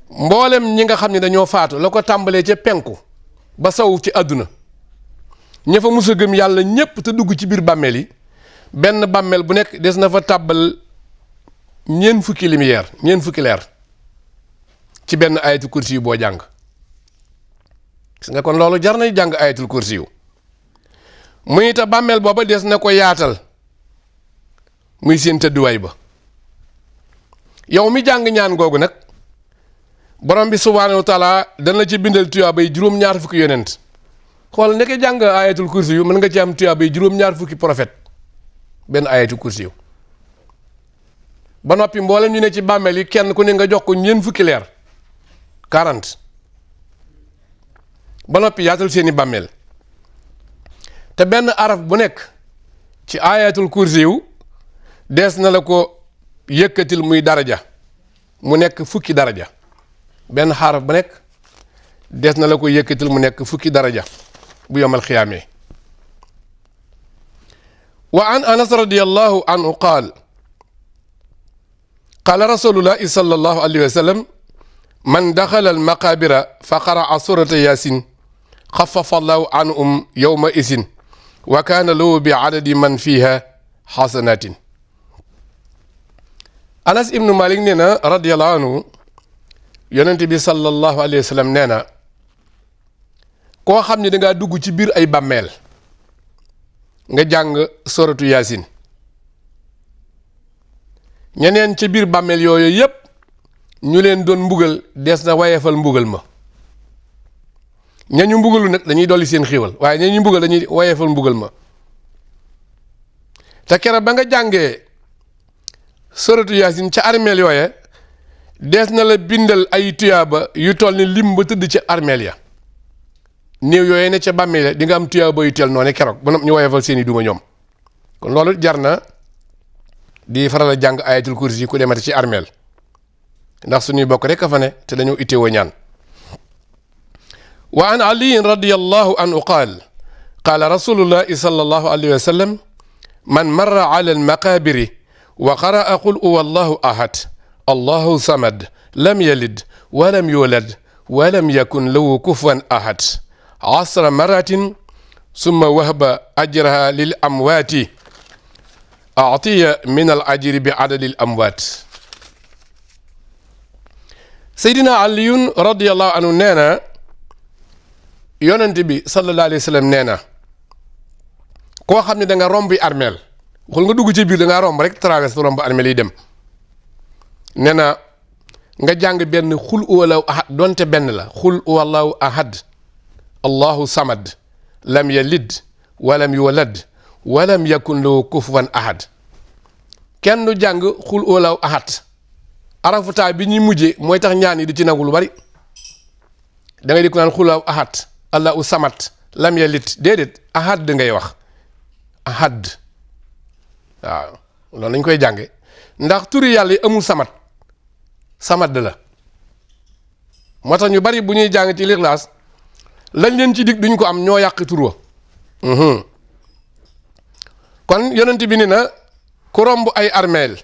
mboolem ñi nga xam ne dañoo faatu la ko tàmbalee ca penku ba saw ci àdduna ña fa mus a gëm yàlla ñépp te dugg ci biir bàmmeel yi benn bàmmeel bu nekk des na fa tàbbal ñeent fukki lumière ñeent fukki leer ci benn ayatul kursi yu boo jàng gis nga kon loolu jar nay jàng ayatul kursi yu muy te bàmmeel booba des na ko yaatal muy seen tëdduwaay ba yow mi jàng ñaan googu nag borom bi subhaanahu wa taala dana ci bindal tuyaaba yi juróom-ñaar fukki yonent xool nekkee jàng ayatul kursi yu mën nga ci am tuyaaba yi juróom-ñaar fukki prophète benn ayatul kursi yu ba noppi mboolem ñu ne ci bàmmeel yi kenn ku ne nga jox ko ñeent fukki leer 40 ba noppi yaatal seeni bàmmeel te benn araf bu nekk ci ayatul kursi yu dees na la ko yëkkatil muy daraja mu nekk fukki daraja benn xaraf bu nekk dees na la ko yëkkatil mu nekk fukki daraja bu yomal xiyaamee wa an anas radiyallahu anhu qaala rasulullahi sallallahu alayhi wa sallam man daxala al maqabira fa qaraa surata yasin xafafa allahu anhum yowma isin wa kaana lahu bi adadi man fiha xasanatin anas ibnu malik nee na radiyallahu anhu yonent bi sallallahu alayhi wa sallam nee na koo xam ne dangaa dugg ci biir ay bàmmeel nga jàng suratu yasin ñeneen ca biir bàmmeel yooyu yépp ñu leen doon mbugal des na wayefal mbugal ma ñañu mbugalu nag dañuy dolli seen xiiwal waaye ñañu mbugal dañuy wayefal mbugal ma te kere ba nga jàngee suratu yaasin ca armeel yooye des na la bindal ay tuyaaba yu toll ni lim ba tëdd ca armeel ya néew yooye ne ca bàmmeel ya di nga am tuyaaba yu teel noonu keroog ba ñu wayefal seeni duma ñoom kon loolu jar na di faral a jàng ayatul kursi yi ku demate ci armeel ndax suñuy bokk rek a fa ne te dañoo ittewoo ñaan wa an aliyin radiyallahu anhu qaala rasulullahi sallallahu alayhi wa sallam man marra ala almaqabiri wa qaraa qul huwa allahu ahad allahu samad lam yalid walam yulad walam yakun lahu kufuwan ahad 10 maratin summa wahaba ajraha lil amwaati atiya min al ajri bi adadil amwaat seydina aliyun radiyallahu anhu nee na yonent bi sallallahu alayhi wa sallam nee na koo xam ne da nga romb armeel waxul nga dugg ci biir da ngaa romb rek traverse romb armeel yi dem nee na nga jàng benn xul huwallahu ahad donte benn la xul huwallahu ahad allahu samad lam yalid walam yulad walam yakun lahu kufuwan ahad. kenn du jàng xul huwallahu ahad arafu taa bi ñuy mujjee mooy tax ñaan yi di ci nangu lu bari da ngay di ko naan xul huwallahu ahad allahu samad lam yalid déedéet ahad da ngay wax ahad waaw loolu lañ koy jànge ndax turi yàlla yi amul samad la moo tax ñu bari bu ñuy jàng ci Ixlaas lañ leen ci dig duñ ko am ñoo yàq tur wa kon yonent bi ni na ku romb ay armeel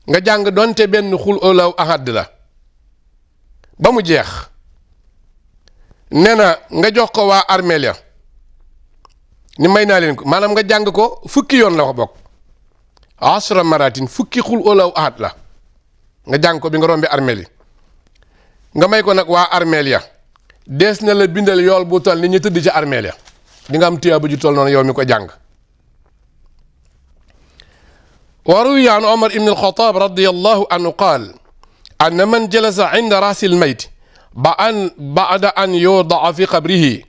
nga jàng donte benn xul huwallahu ahad la ba mu jeex nee na nga jox ko waa armeel ya ni may naa leen ko maanaam nga jàng ko fukki yoon la ko bokk asra maratin fukki xul huwallahu ahad la nga jàng ko bi nga rombi armeel yi nga may ko nag waa armeel ya dees na la bindal yool bu toll ni ñu tëdd ci armeel ya di nga am tiyaaba ju toll noonu yow mi ko jàng. wa ruwiya an Omar ibn al-Khattab radiyallahu anhu qaal anna man jalasa inda rasi al-mayt ba'da an yuda'a fi qabrihi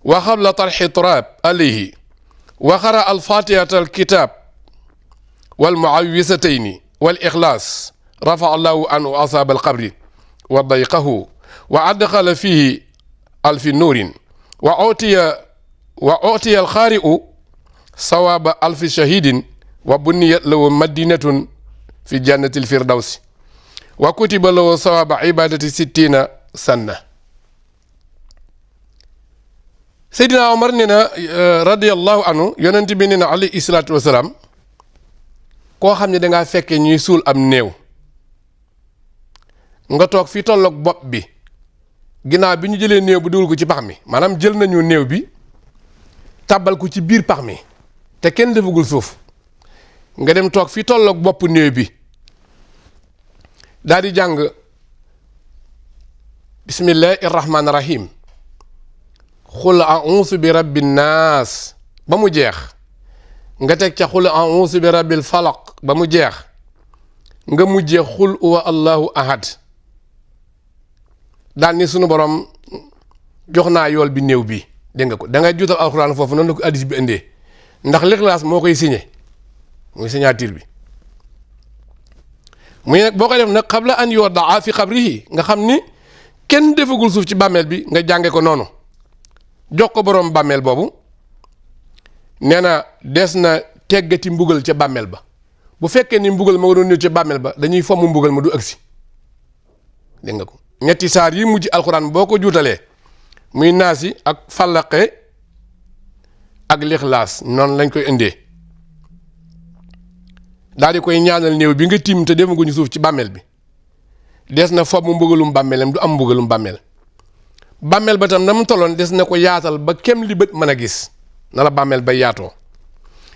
wa qabla tarhi turab alayhi wa qara'a al-fatihata al-kitab wal mu'awwisatayni wal ikhlas rafa'a Allahu anhu asab al-qabri wa dayqahu wa adkhala fihi alfi nuurin wa utiya al-khari'u sawaba alfi shahidin wa buniyat lahu madinatun fi jannati al-firdawsi wa kutiba lahu sawaba ibadati 60 sanna. Seydina Omar nee na radiyallahu anhu yonent bi nee na alayhi salaatu wasalaam koo xam ne dangaa fekkee ñuy suul am néew nga toog fi tolloog bopp bi ginnaaw bi ñu jëlee néew bi dugal ko ci pax mi maanaam jël nañu néew bi tàbbal ko ci biir pax mi te kenn defagul suuf nga dem toog fi tolloog bopp néew bi daal di jàng bismillahi rahmaani rahim xul a'uuzu bi rabbi naas ba mu jeex nga teg ca xul a'uuzu bi rabbil falaq ba mu jeex nga mujjee xul huwa allahu ahad daal ni sunu borom jox naa yool bi néew bi dégg nga ko da ngay juutal alxuraan foofu noonu la ko hadiis bi indee ndax Ixlaas moo koy signé muy signature bi muy nag boo koy def nag qabla an yudaa fi qabrihi nga xam ni kenn defagul suuf ci bàmmeel bi nga jànge ko noonu jox ko borom bàmmeel boobu nee na des na teggati mbugal ca bàmmeel ba bu fekkee ni mbugal ma nga doon ñëw ca bàmmeel ba dañuy fomm mbugal ma du agsi dégg nga ko ñetti saar yi mujj alxuraan boo ko juutalee muy naasi ak falaqe ak lixlaas noonu lañ koy indee daal di koy ñaanal néew bi nga tiim te demaguñu suuf ci bàmmeel bi des na fomm mbugalum bàmmeelam du am mbugalum bàmmeel bàmmeel ba tam na mu tolloon des na ko yaatal ba kem li bët mën a gis na la bàmmeel ba yaatoo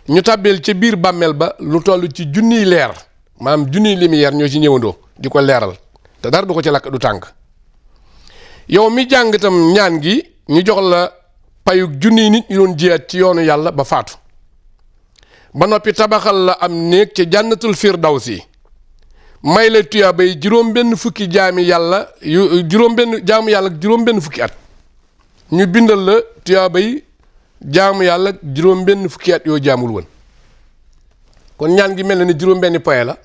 ñu tàbbeel ca biir bàmmeel ba lu toll ci junniy leer maanaam junniy lumière ñoo ci ñëwandoo di ko leeral te dara du ko ci lakk du tànk yow mi jàng tam ñaan gi ñu jox la payug junniy nit ñu doon jiyaat ci yoonu yàlla ba faatu ba noppi tabaxal la am néeg ca jànnatul firdawsi may la tuyaabay juróom-benn fukki jaami yàlla yu juróom-benn jaamu yàlla juróom-benn fukki at ñu bindal la tuyaabay jaamu yàlla juróom-benn fukki at yoo jaamul woon kon ñaan gi mel na ni juróom-benni point la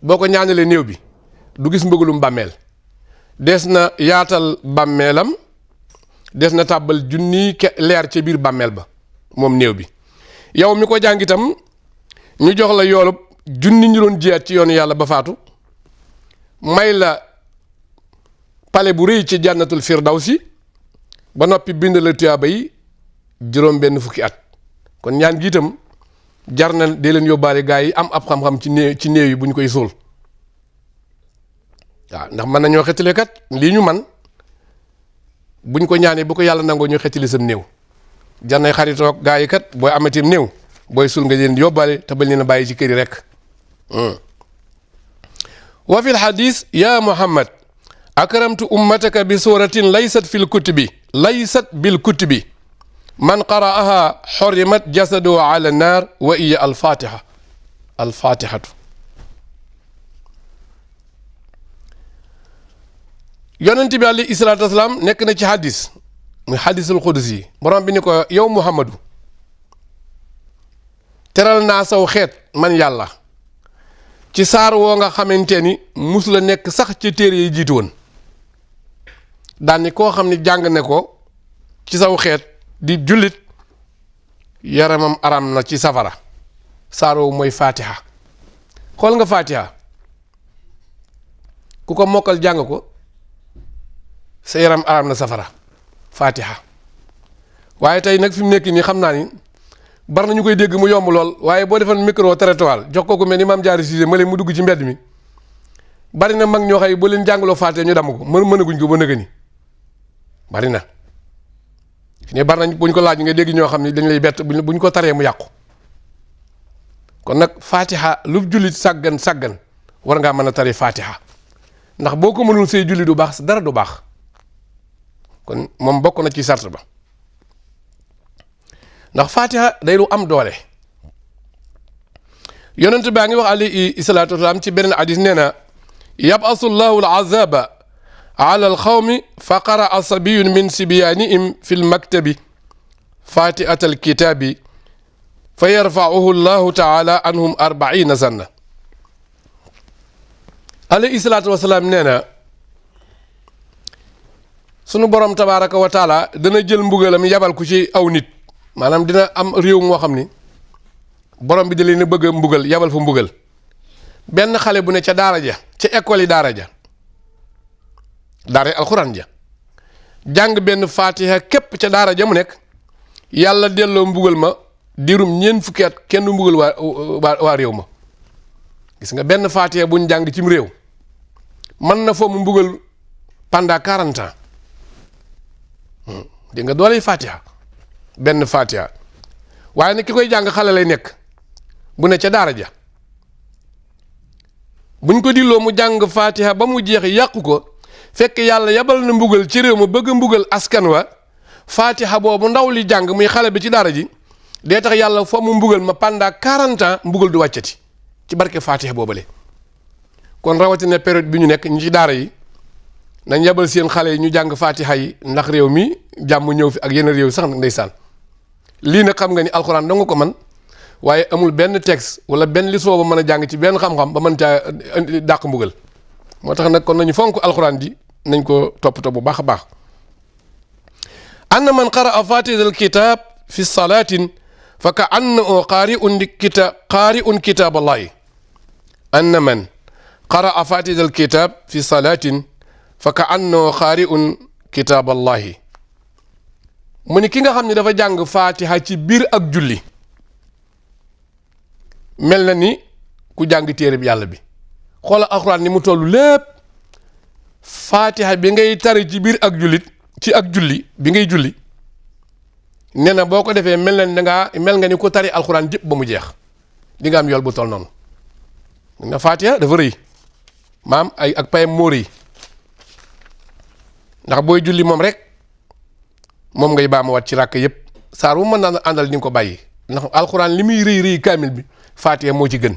boo ko ñaanalee néew bi du gis mbëggalum bàmmeel des na yaatal bàmmeelam des na tàbbal junni leer ca biir bàmmeel ba moom néew bi yow mi ko jàng itam ñu jox la yoolub junni ñu doon jiyaat ci yoonu yàlla ba faatu may la pale bu rëy ci jànnatul firdawsi ba noppi bind la tuyaaba yi juróom benn fukki at kon ñaan gi itam jar na dee leen yóbbaale gaa yi am ab xam-xam ci néew yi bu ñu koy suul waaw ndax mën nañoo xettile kat lii ñu man buñ ko ñaanee bu ko yàlla nangoo ñu xettili sam néew jar nay xaritoog gaa yi kat booy amatim néew booy suul nga leen yóbbaale te bañ leen a bàyyi ci kër yi rek wa fi lxadis ya muhammad akramtu ummataka bi suratin laysat bil kutubi man qara'aha xorimat jasadu ala naar wa iya alfatihatu yonent bi alayhi salaatu wasalaam nekk na ci hadis muy hadisul qudsi borom bi ni ko yow Muhammadu teral naa saw xeet man yàlla ci saar woo nga xamante ni mus la nekk sax ci téere yi jiitu woon daan ni koo xam ni jàng ne ko ci saw xeet di jullit yaramam aram na ci safara saar woowu mooy fatiha xool nga fatiha ku ko mokkal jàng ko sa yaram aram na safara fatiha waaye tey nag fi mu nekk nii xam naa ni bar nañu koy dégg mu yomb lool waaye boo defoon micro trottoir jox ko ku mel ni Maam Jaara Siise ma leen mu dugg ci mbedd mi bari na mag ñoo xëy boo leen jàngaloo fatiha ñu damm ko mënaguñ ko ba nëgë ni bari na fi ne bari nañ buñ ko laaj nga dégg ñoo xam ne dañ lay bett buñ ko taree mu yàqu kon nag fatiha lu jullit sàggan war ngaa mën a tari fatiha ndax boo ko mënul say julli du baax dara du baax kon moom bokk na ci sart ba ndax fatiha day lu am doole yonent baa ngi wax alayhi salaatu wasalaam ci beneen hadis nee na yabasu llahu alazaba ala alxawmi fa qaraa sabiyun min sibyaanihim fi lmaktabi fatihata alkitaabi fa yarfauhu llahu taala anhum 40 sanna alayhi salaatu wasalaam nee na sunu borom tabaaraka wa taala dana jël mbugalam yabal ku ci aw nit maanaam dina am réew moo xam ni borom bi da leen a bëgg a mbugal yabal fa mbugal benn xale bu ne ca daara ja ca école yi daara alxuraan ja jàng benn fatiha képp ca daara ja mu nekk yàlla delloo mbugal ma diirum ñeent fukki at kenn du mbugal waa réew ma gis nga benn fatiha buñ jàng cim réew mën na foo mu mbugal pendant 40 ans di nga dooley fatiha benn fatiha waaye nag ki koy jàng xale lay nekk bu ne ca daara ja buñ ko dilloo mu jàng fatiha ba mu jeex yàqu ko fekk yàlla yabal na mbugal ci réew ma bëgg mbugal askan wa fatiha boobu ndaw li jàng muy xale bi ci daara ji dee tax yàlla foo mu mbugal ma pendant 40 ans mbugal du wàccati ci barke fatiha boobale kon rawatina période bi ñu nekk ñi ci daara yi nañ yabal seen xale yi ñu jàng fatiha yi ndax réew mi jàmm ñëw fi ak yenn réew sax nag ndeysaan lii nag xam nga ni alxuraan danga ko man waaye amul benn texte wala benn li soo ba mën a jàng ci benn xam-xam ba mën caa dàq mbugal moo tax nag kon nañu fonk alxuraan ji nañ ko toppatoo bu baax a baax anna man qaraa fatiha al kitab fi salatin fa ka annahu qaari'un kitab allahi anna man qaraa fatiha al kitab fi salatin fa ka annahu qaari'un kitab allahi mu ni ki nga xam ne dafa jàng fatiha ci biir ak julli mel na ni ku jàng téere bi yàlla bi xoola alxuraan ni mu tollu lépp fatiha bi ngay tari ci biir ak julli bi ngay julli nee na boo ko defee mel nga ni ku tari alxuraan jëpp ba mu jeex di nga am yool bu toll noonu nga fatiha dafa rëy maam ak payam moo rëy ndax booy julli moom rek moom ngay baamuwaat ci ràkk yëpp saar wu mën naa àndal ni nga ko bàyyi ndax alxuraan li muy rëy kaamil bi fatiha moo ci gën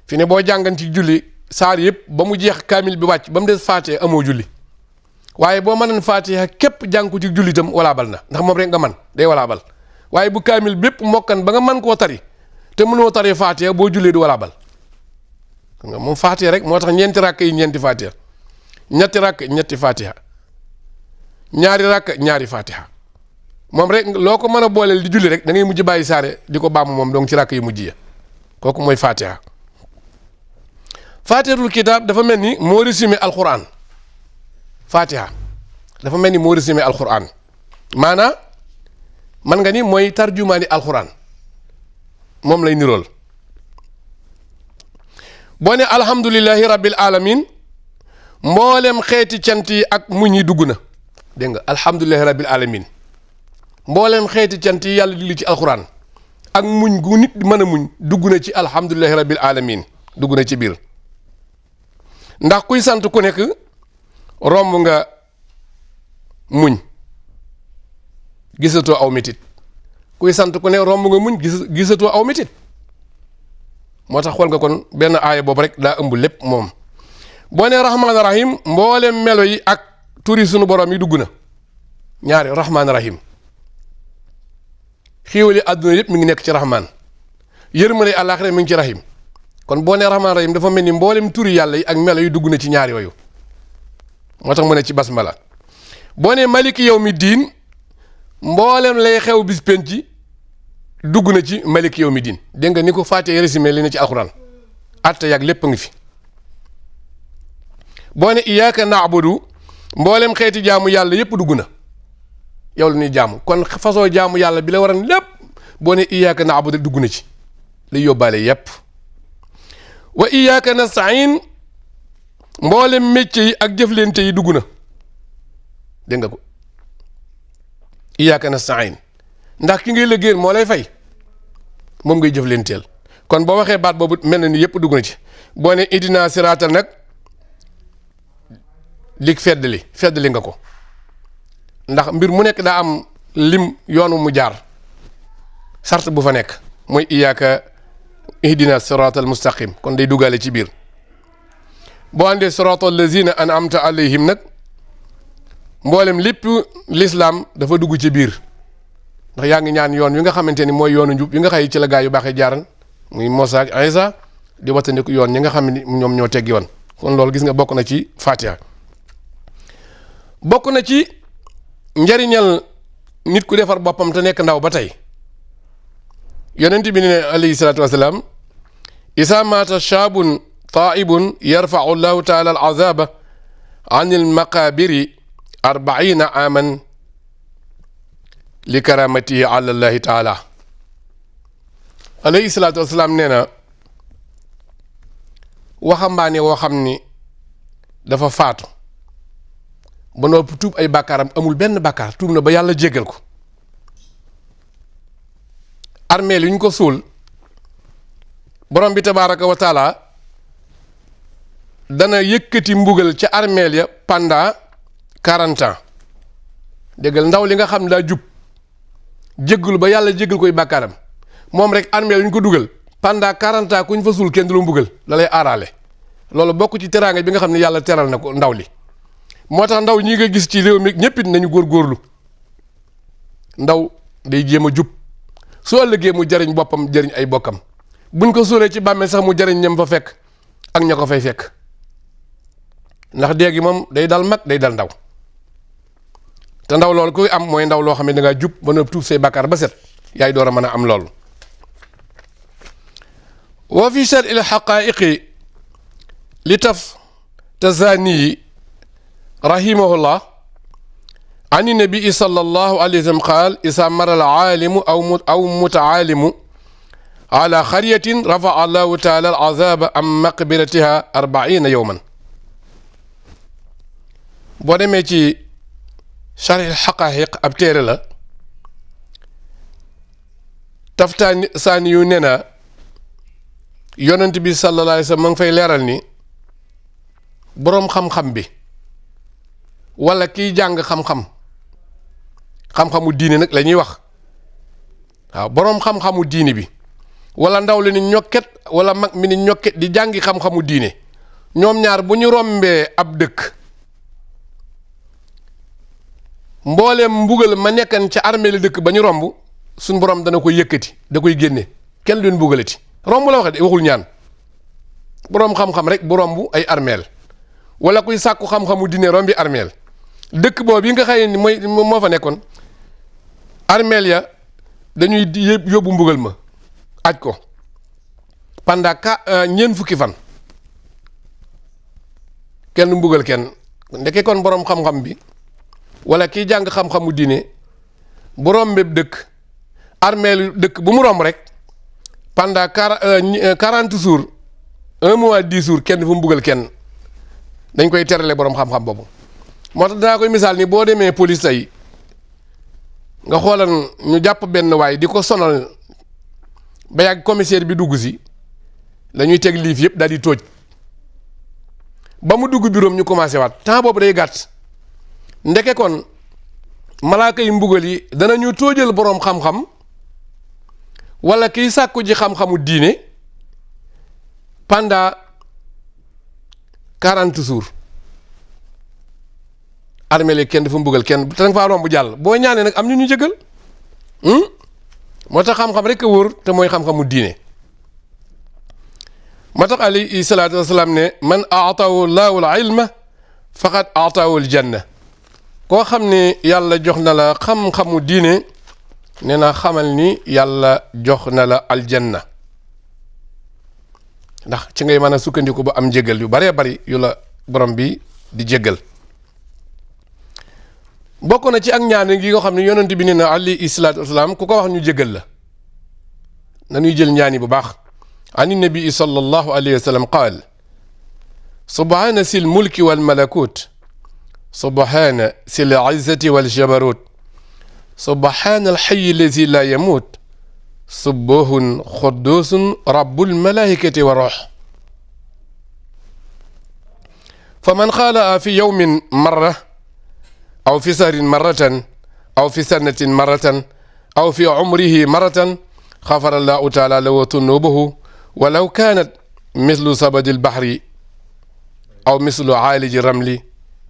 fi ne boo jàngan ci julli saar yëpp ba mu jeex kaamil bi wàcc ba mu des fatiha amoo julli waaye boo mënoon fatiha képp jàng ko ci julli itam walaabal na ndax moom rek nga man day walaabal waaye bu kaamil bépp mokkan ba nga mën koo tari te mënoo tari fatiha boo jullee du walaabal nga moom fatiha rek moo tax ñeenti ràkk yi ñeenti fatiha ñetti ràkk ñetti fatiha ñaari ràkk ñaari fatiha moom rek loo ko mën a booleel di julli rek da ngay mujj bàyyi saare di ko baamu moom donc ci ràkk yu mujj ya kooku mooy fatiha fatihatul kitab dafa mel ni moo résumé alquran fatiha dafa mel ni moo résumé alquran maanaa man nga ni mooy tarjumaani alquran moom lay nirool boo ne alhamdulillahi rabbil alamin mboolem xeeti cant yi ak muñ yi dugg na dégg nga alhamdulillahi rabbil alamin mboolem xeeti cant yi yàlla di ci alquran ak muñ gu nit mën a muñ dugg na ci alhamdulillahi rabbil alamin dugg na ci biir ndax kuy sant ku nekk romb nga muñ gisatoo aw metit kuy sant ku ne romb nga muñ gisatoo aw metit moo tax xool nga kon benn aaya boobu rek daa ëmb lépp moom boo nee rahmaan rahim mboolem melo yi ak turi sunu borom yi dugg na ñaari rahmaan rahim xiiwali àdduna yëpp mi ngi nekk ci rahmaan yërmande àllaaxira mi ngi ci rahim kon boo nee rahmaan rahim dafa mel ni mboolem turi yàlla yi ak melo yi dugg na ci ñaar yooyu moo tax mu ne ci basmala boo nee maliki yawmi diin mboolem lay xew bis penc dugg na ci maliki yawmi diin dégg nga ni ko Faatiha résumé li na ci alxuraan atte yàgg lépp a ngi fi boo ne iyyaka na'budu mboolem xeeti jaamu yàlla yépp dugg na yow la ñuy jaamu kon façon jaamu yàlla bi la waran lépp boo ne iyyaka na'budu dugg na ci li yóbbaale yépp wa iyyaka nasta'in mboolem métier yi ak jëflante yi dugg na dégg nga ko iyyaka nasta'in ndax ki ngay liggéeyal moo lay fay moom ngay jëflanteel kon boo waxee baat boobu mel na ni yépp dugg na ci boo ne idina siraatal nag lig feddali nga ko ndax mbir mu nekk daa am lim yoonu mu jaar sart bu fa nekk mooy iyyaka ihdina siraatal mustaqim kon day duggaale ci biir boo àndee siraatal lazina an'amta alayhim nag mboolem lépp lislaam dafa dugg ci biir ndax yaa ngi ñaan yoon wi nga xamante ni mooy yoonu njub yi nga xëy ci la gaa yu baaxee jaaran muy Muusaa ak Iisaa di wattandiku yoon ñi nga xam ne ñoom ñoo teggi woon kon loolu gis nga bokk na ci Faatiha bokk na ci njariñal nit ku defar boppam te nekk ndaw ba tey yonent bi ne alayhi salaatu wasalaam isaa maata shaabun taa'ibun yarfa'u llahu taala al azaba an il maqaabiri 40 aaman li karamatihi ala llahi taala alayhi salaatu wasalaam nee na waxambaane woo xam ni dafa faatu ba noppi tuub ay bàkkaaram amul benn bàkkaar tuub na ba yàlla jéggal ko armeel yu ñu ko suul borom bi tabaaraka wa taala dana yëkkati mbugal ca armeel ya pendant 40 ans déggal ndaw li nga xam ne daa jub jéggalu ba yàlla jéggal koy bàkkaaram moom rek armeel yu ñu ko dugal pendant 40 ans ku ñu fa suul kenn du lu mbugal la lay aaraale loolu bokk ci teraanga bi nga xam ne yàlla teral na ko ndaw li moo tax ndaw ñi nga gis ci réew mi ñëpp it nañu góorgóorlu ndaw day jéem a jub su ëllëgee mu jariñ boppam jariñ ay bokkam buñ ko suulee ci bàmmeel sax mu jariñ ñam fa fekk ak ña ko fay fekk ndax dee gi moom day dal mag day dal ndaw te ndaw loolu koy am mooy ndaw loo xam ne da ngaa jub ba noppi tuub say bàkkaar ba set yaay door a mën a am loolu wa fi shar'i al-haqaa'iqi li taf tazani rahimahullah ani nabii sallallahu alayhi wa sallam qaal isa mara al-aalimu aw mutaalimu ala xaryatin rafa'a allahu taala al-azaba an maqbiratiha 40 yawman boo demee ci sharh al-haqaa'iq ab téere la taftaani saani yu nee na yonent bi sallallahu alayhi wa sallam ma ngi fay leeral ni boroom xam-xam bi wala kiy jàng xam-xamu diine nag la ñuy wax waaw boroom xam-xamu diine bi wala ndaw li ni ñokket wala mag mi ni ñokket di jàngi xam-xamu diine ñoom ñaar bu ñu rombee ab dëkk mbooleem mbugal ma nekkan ca armée li dëkk ba ñu romb suñ borom dana koy yëkkati da koy génne kenn duñ mbugalati romb la waxe de waxul ñaan boroom xam-xam rek bu romb ay armeel wala kuy sàkku xam-xamu diine rombi armeel dëkk boobu yi nga xëy ni mooy moo fa nekkoon armeel ya dañuy yóbbu mbugal ma aj ko pendant ñeent fukki fan kenn mbugal kenn ndeke kon boroom xam-xam bi wala kiy jàng xam-xamu diine bu rombee dëkk armeel dëkk bu mu romb rek pendant 40 jours 1 mois 10 jours kenn fu mbugal kenn dañ koy terale boroom xam-xam boobu moo tax danaa koy misaal ni boo demee police tey nga xoolan ñu jàpp benn waay di ko sonal ba yàgg commissaire bi dugg si dañuy teg liif yëpp daal di tooj ba mu dugg bureau ñu commencé waat temps boobu day gàtt ndeke kon malaaka yi mbugal yi danañu tóojal boroom xam-xam wala kiy sàkku ji xam-xamu diine pendant 40 jours armeel kenn dafa mbugal kenn te nga faa romb jàll boo ñaanee nag am ñu jëggal moo tax xam-xam rek a wóor te mooy xam-xamu diine moo tax alayhi salaatu wasalaam ne man aataahu llaahu al ilma faqad aataahu al janna koo xam ne yàlla jox na la xam-xamu diine nee na xamal ni yàlla jox na la aljanna ndax ci ngay mën a sukkandiku ba am jéggal yu baree bari yu la borom bi di jéggal bokk na ci ak ñaan gi nga xam ne yonent bi nee na alayhi salaatu wasalaam ku ko wax ñu jéggal la nañuy jël ñaani bu baax an nabii sallallahu alayhi wa sallam qaal subhaana sil mulki wal malakut subhaana sil izzati wal jabarut subhaana alxayi allazi la yamut subuhun xuddusun rabbul malaikati wa ruux fa man qaala fi yawmin marra aw fi sahrin marratan aw fi sanatin marratan aw fi umrihi marratan xafara allahu taala lahu dunuubahu walaw kaanat mislu sabadi lbaxri aw mislu aaliji ramli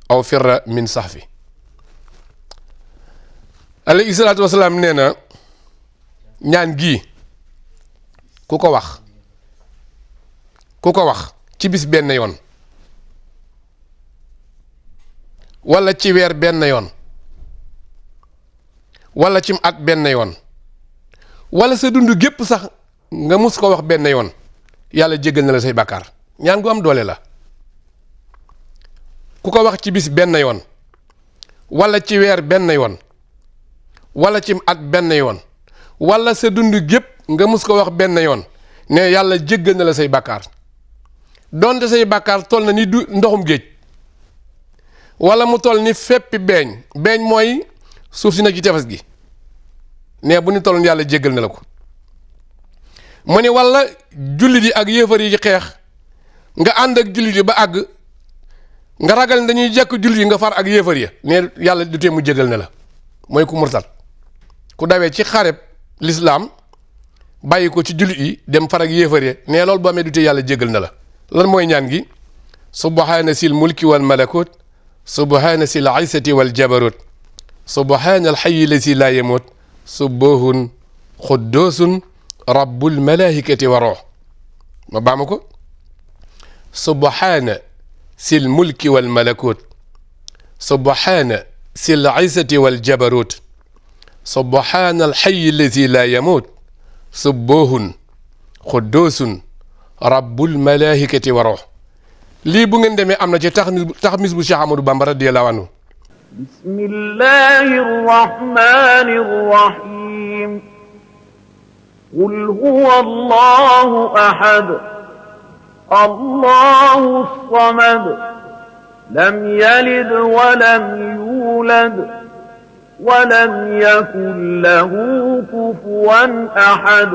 aw firra min saxfi alayhi salaatu wasalaam nee na ñaan gii ku ko wax ci bis benn yoon wala ci weer benn yoon wala cim at benn yoon wala sa dund gépp sax nga mus ko wax benn yoon yàlla jéggal na la say bàkkaar ñaan gu am doole la ku ko wax ci bis benn yoon wala ci weer benn yoon wala cim at benn yoon wala sa dund gépp nga mus ko wax benn yoon ne yàlla jéggal na la say bàkkaar donte say bàkkaar toll na ni du ndoxum géej wala mu toll ni feppi beeñ mooy suuf si na ci tefes gi ne bu ñu tolloon yàlla jéggal na la ko mu ne wala jullit yi ak yéefar yi ci xeex nga ànd ak jullit yi ba àgg nga ragal dañuy jekk jullit yi nga far ak yéefar ya ne yàlla du tee mu jéggal na la mooy ku murtat ku dawee ci xareb lislaam bàyyi ko ci jullit yi dem far ak yéefar ya ne loolu boo amee du tee yàlla jéggal na la lan mooy ñaan gi subhaana sil mulki wal malakut subhaana sil izzati wal jabarut subhaana alxayi lazi laa yamut subuhun xuddusun rabbul malaikati wa ruux ma baama ko subhaana sil mulki wal malakut subhaana sil izzati wal jabarut subhaana alxayi allazi laa yamut subuhun xuddusun rabbul malaikati wa ruux lii bu ngeen demee am na ci taxmis bu Cheikh Ahmadou Bamba radiyallahu anhu bismillahi rrahmani rrahim qul huwa allahu ahad allahu samad lam yalid walam yulad walam yakun lahu kufuwan ahad